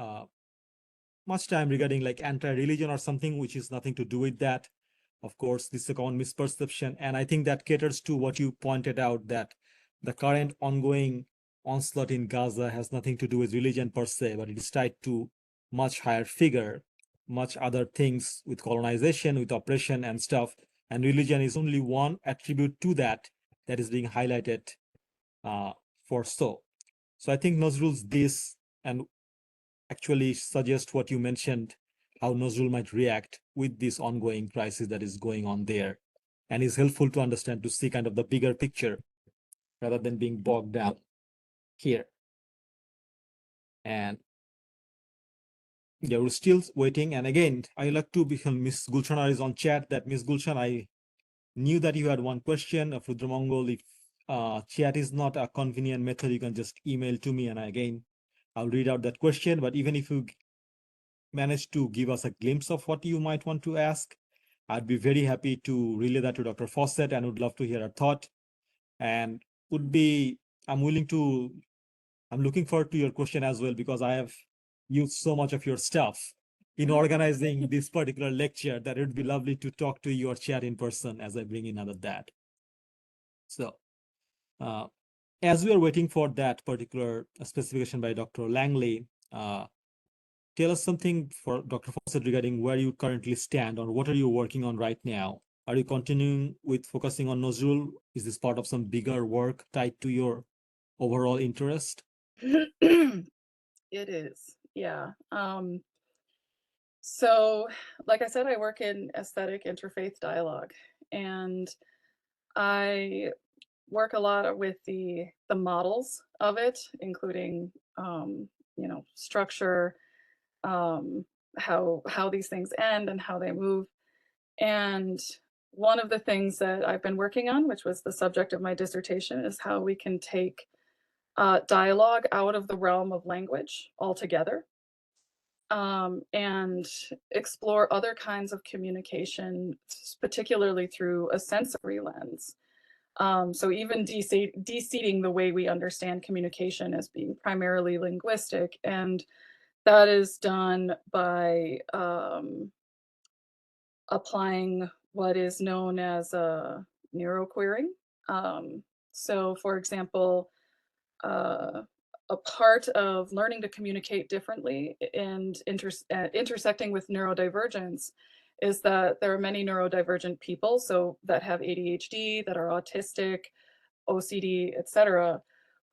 much time regarding like anti-religion or something, which is nothing to do with that. Of course, this is a common misperception. And I think that caters to what you pointed out, that the current ongoing onslaught in Gaza has nothing to do with religion per se, but it is tied to much higher figure, much other things with colonization, with oppression and stuff. And religion is only one attribute to that that is being highlighted for so. So I think Nazrul's this and actually suggest what you mentioned, how Nazrul might react with this ongoing crisis that is going on there, and is helpful to understand, to see kind of the bigger picture rather than being bogged down here. And yeah, we're still waiting. And again, I like to, because Miss Gulshana is on chat, that Miss Gulshan, I knew that you had one question of Rudra Mongol. If chat is not a convenient method, you can just email to me, and again, I'll read out that question. But even if you manage to give us a glimpse of what you might want to ask, I'd be very happy to relay that to Dr. Fawcett, and would love to hear her thought. And I'm looking forward to your question as well, because I have used so much of your stuff in organizing this particular lecture that it would be lovely to talk to you or chat in person as I bring in another that. So as we are waiting for that particular specification by Dr. Langley, tell us something for Dr. Fawcett regarding where you currently stand, or what are you working on right now? Are you continuing with focusing on Nazrul? Is this part of some bigger work tied to your overall interest? It is, yeah. So, like I said, I work in aesthetic interfaith dialogue, and I work a lot with the models of it, including structure, how these things end and how they move. And one of the things that I've been working on, which was the subject of my dissertation, is how we can take dialogue out of the realm of language altogether, and explore other kinds of communication, particularly through a sensory lens. So even de-seating the way we understand communication as being primarily linguistic, and that is done by applying what is known as neuroqueering. So for example, a part of learning to communicate differently and intersecting with neurodivergence is that there are many neurodivergent people, so that have ADHD, that are autistic, OCD, etc.,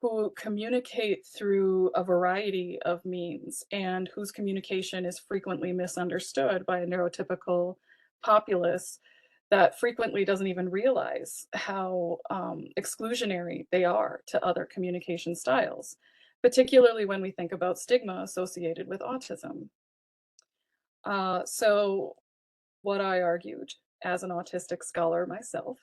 who communicate through a variety of means and whose communication is frequently misunderstood by a neurotypical populace that frequently doesn't even realize how exclusionary they are to other communication styles, particularly when we think about stigma associated with autism. So what I argued as an autistic scholar myself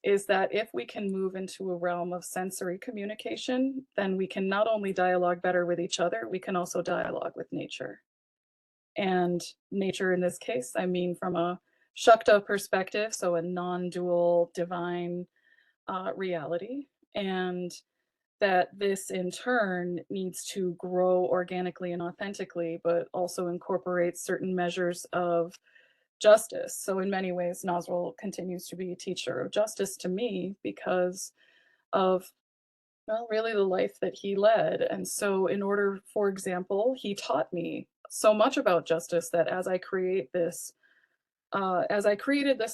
is that if we can move into a realm of sensory communication, then we can not only dialogue better with each other, we can also dialogue with nature. And nature in this case, I mean from a Shakta perspective, so a non-dual divine reality, and that this in turn needs to grow organically and authentically, but also incorporates certain measures of justice. So in many ways, Nazrul continues to be a teacher of justice to me because of, well, really the life that he led. And so in order, for example, he taught me so much about justice that as I created this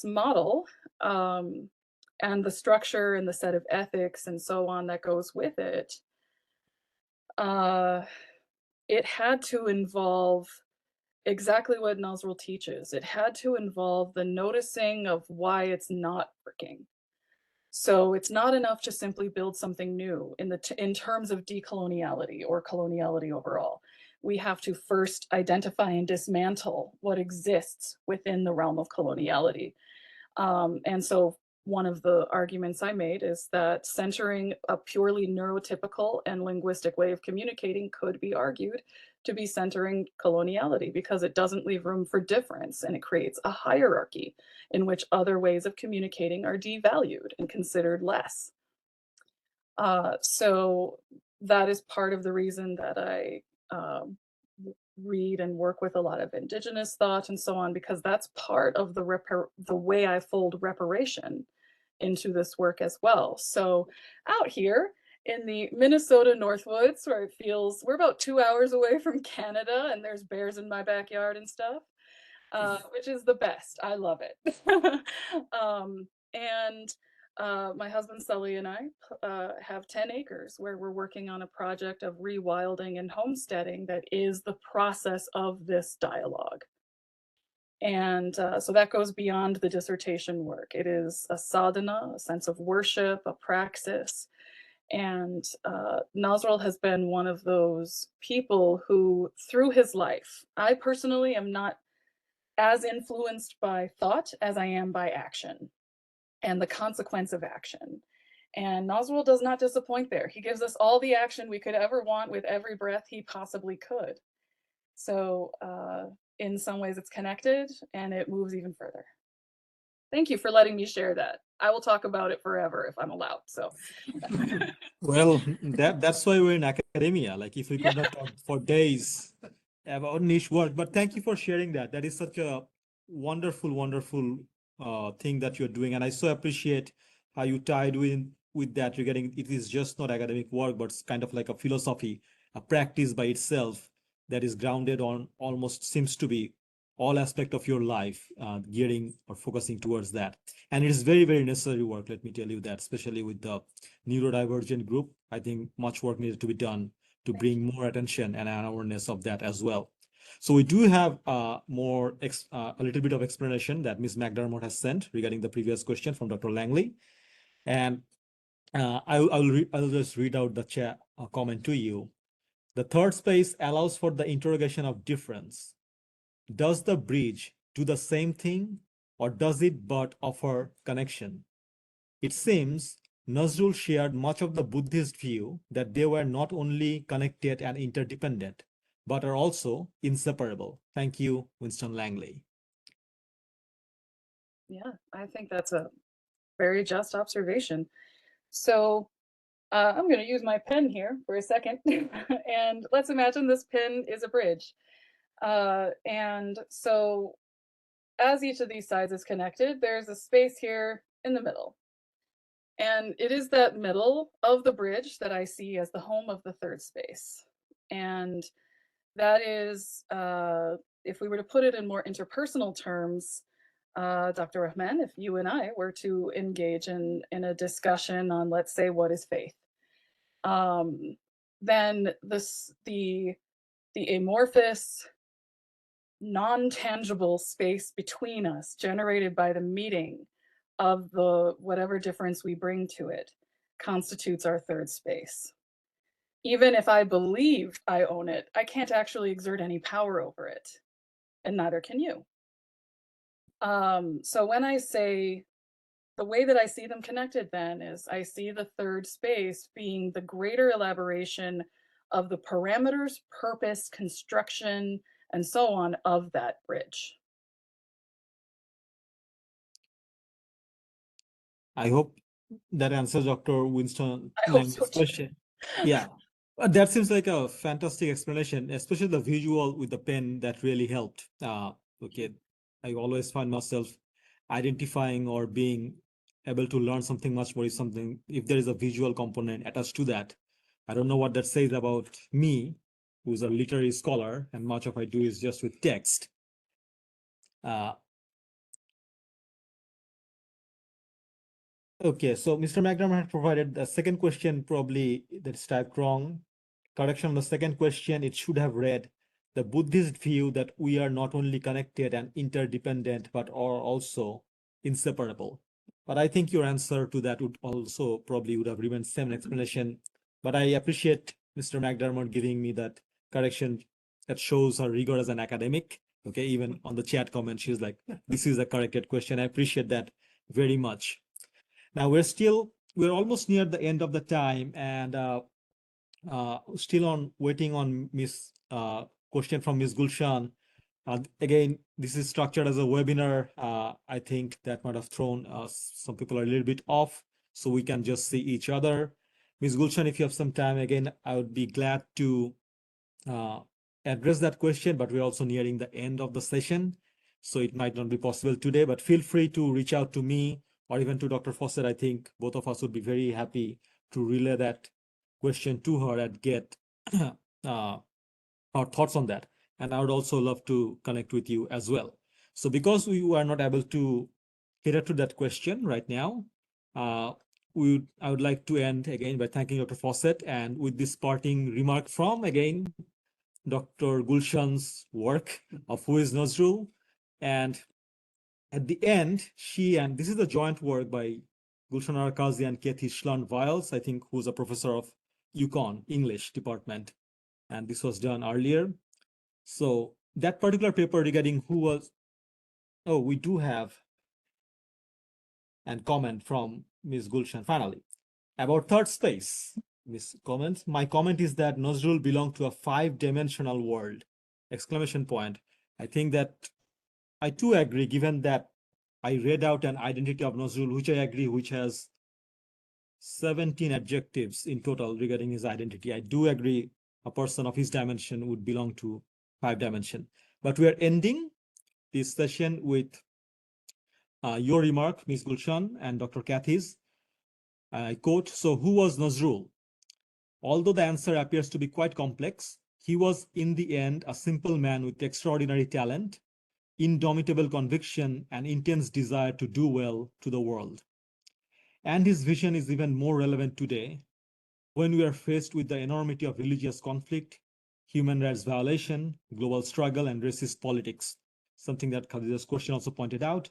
model, and the structure and the set of ethics and so on that goes with it, it had to involve exactly what Nazrul teaches. It had to involve the noticing of why it's not working. So it's not enough to simply build something new in terms of decoloniality or coloniality overall. We have to first identify and dismantle what exists within the realm of coloniality. And so one of the arguments I made is that centering a purely neurotypical and linguistic way of communicating could be argued to be centering coloniality because it doesn't leave room for difference and it creates a hierarchy in which other ways of communicating are devalued and considered less. So that is part of the reason that I read and work with a lot of indigenous thought and so on, because that's part of the way I fold reparation into this work as well. So out here in the Minnesota Northwoods, where it feels we're about 2 hours away from Canada and there's bears in my backyard and stuff, which is the best. I love it. And my husband Sully and I have 10 acres where we're working on a project of rewilding and homesteading that is the process of this dialogue. And so that goes beyond the dissertation work. It is a sadhana, a sense of worship, a praxis. And Nazrul has been one of those people who, through his life, I personally am not as influenced by thought as I am by action and the consequence of action. And Nazrul does not disappoint there. He gives us all the action we could ever want with every breath he possibly could. So in some ways it's connected and it moves even further. Thank you for letting me share that. I will talk about it forever if I'm allowed. So Well, that's why we're in academia. Like if we could not talk for days about niche work, but thank you for sharing that. That is such a wonderful, wonderful thing that you're doing. And I so appreciate how you tied with that regarding it is just not academic work, but it's kind of like a philosophy, a practice by itself that is grounded on almost seems to be all aspect of your life, gearing or focusing towards that. And it is very, very necessary work, let me tell you that, especially with the neurodivergent group. I think much work needed to be done to bring more attention and an awareness of that as well. So we do have a little bit of explanation that Ms. McDermott has sent regarding the previous question from Dr. Langley. And I'll just read out the chat comment to you. The third space allows for the interrogation of difference. Does the bridge do the same thing, or does it but offer connection? It seems Nazrul shared much of the Buddhist view that they were not only connected and interdependent, but are also inseparable. Thank you, Winston Langley. yeah, I think that's a very just observation. So I'm going to use my pen here for a second. And let's imagine this pen is a bridge. And so as each of these sides is connected, there's a space here in the middle. And it is that middle of the bridge that I see as the home of the third space. And that is if we were to put it in more interpersonal terms, Dr. Rahman, if you and I were to engage in a discussion on, let's say, what is faith, then the amorphous, non-tangible space between us generated by the meeting of the whatever difference we bring to it constitutes our third space. Even if I believe I own it, I can't actually exert any power over it, and neither can you. So when I say the way that I see them connected then is I see the third space being the greater elaboration of the parameters, purpose, construction, and so on of that bridge. I hope that answers Dr. Winston I hope Lang's so too. question. Yeah, that seems like a fantastic explanation, especially the visual with the pen that really helped. Okay, I always find myself identifying or being able to learn something much more if there is a visual component attached to that. I don't know what that says about me, who's a literary scholar, and much of I do is just with text. Okay, so Mr. McDermott had provided the second question, probably that's typed wrong. Correction on the second question, it should have read, the Buddhist view that we are not only connected and interdependent, but are also inseparable. But I think your answer to that would also probably would have remained same explanation. But I appreciate Mr. McDermott giving me that correction that shows her rigor as an academic. Okay, even on the chat comment, she's like, this is a corrected question. I appreciate that very much. Now we're almost near the end of the time, and still waiting on question from Miss Gulshan. Again, this is structured as a webinar. I think that might have thrown some people are a little bit off, so we can just see each other. Miss Gulshan, if you have some time, again, I would be glad to address that question, but we're also nearing the end of the session, so it might not be possible today, but feel free to reach out to me or even to Dr. Fawcett. I think both of us would be very happy to relay that question to her and get our thoughts on that. And I would also love to connect with you as well. So because we were not able to cater to that question right now, I would like to end again by thanking Dr. Fawcett and with this parting remark from, again, Dr. Gulshan's work of Who is Nazrul. And at the end, this is a joint work by Gulshan Qazi and Kathi Schland-Wiles, I think, who's a professor of UConn English department. And this was done earlier. So that particular paper regarding we do have a comment from Ms. Gulshan finally. About third space, Ms. comments, my comment is that Nazrul belonged to a 5-dimensional world, exclamation point. I think that I too agree, given that I read out an identity of Nazrul, which I agree, which has 17 adjectives in total regarding his identity. I do agree a person of his dimension would belong to 5 dimension. But we are ending this session with your remark, Ms. Gulshan and Dr. Kathy's. I quote, so who was Nazrul? Although the answer appears to be quite complex, he was in the end a simple man with extraordinary talent, indomitable conviction, and intense desire to do well to the world. And his vision is even more relevant today when we are faced with the enormity of religious conflict, human rights violation, global struggle, and racist politics, something that Kazi's question also pointed out.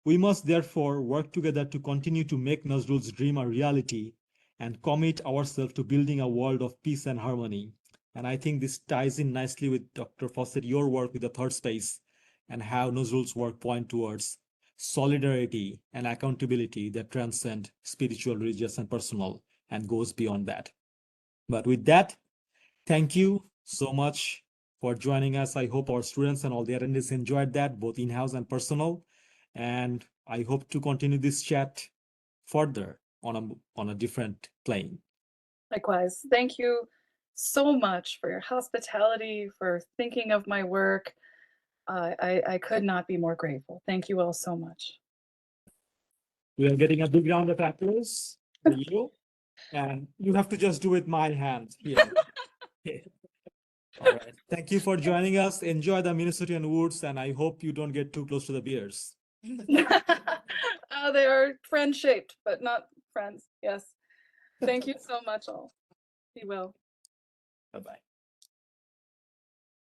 We must therefore work together to continue to make Nazrul's dream a reality and commit ourselves to building a world of peace and harmony. And I think this ties in nicely with Dr. Fawcett, your work with the third space, and how Nazrul's work point towards solidarity and accountability that transcend spiritual, religious, and personal, and goes beyond that. But with that, thank you so much for joining us. I hope our students and all the attendees enjoyed that, both in-house and personal. And I hope to continue this chat further on a different plane. Likewise, thank you so much for your hospitality, for thinking of my work. I could not be more grateful. Thank you all so much. We are getting a big round of applause for you, and you have to just do it my hand here. All right. Thank you for joining us. Enjoy the Minnesotan woods, and I hope you don't get too close to the bears. They are friend-shaped, but not friends. Yes. Thank you so much, all. Be well. Bye-bye.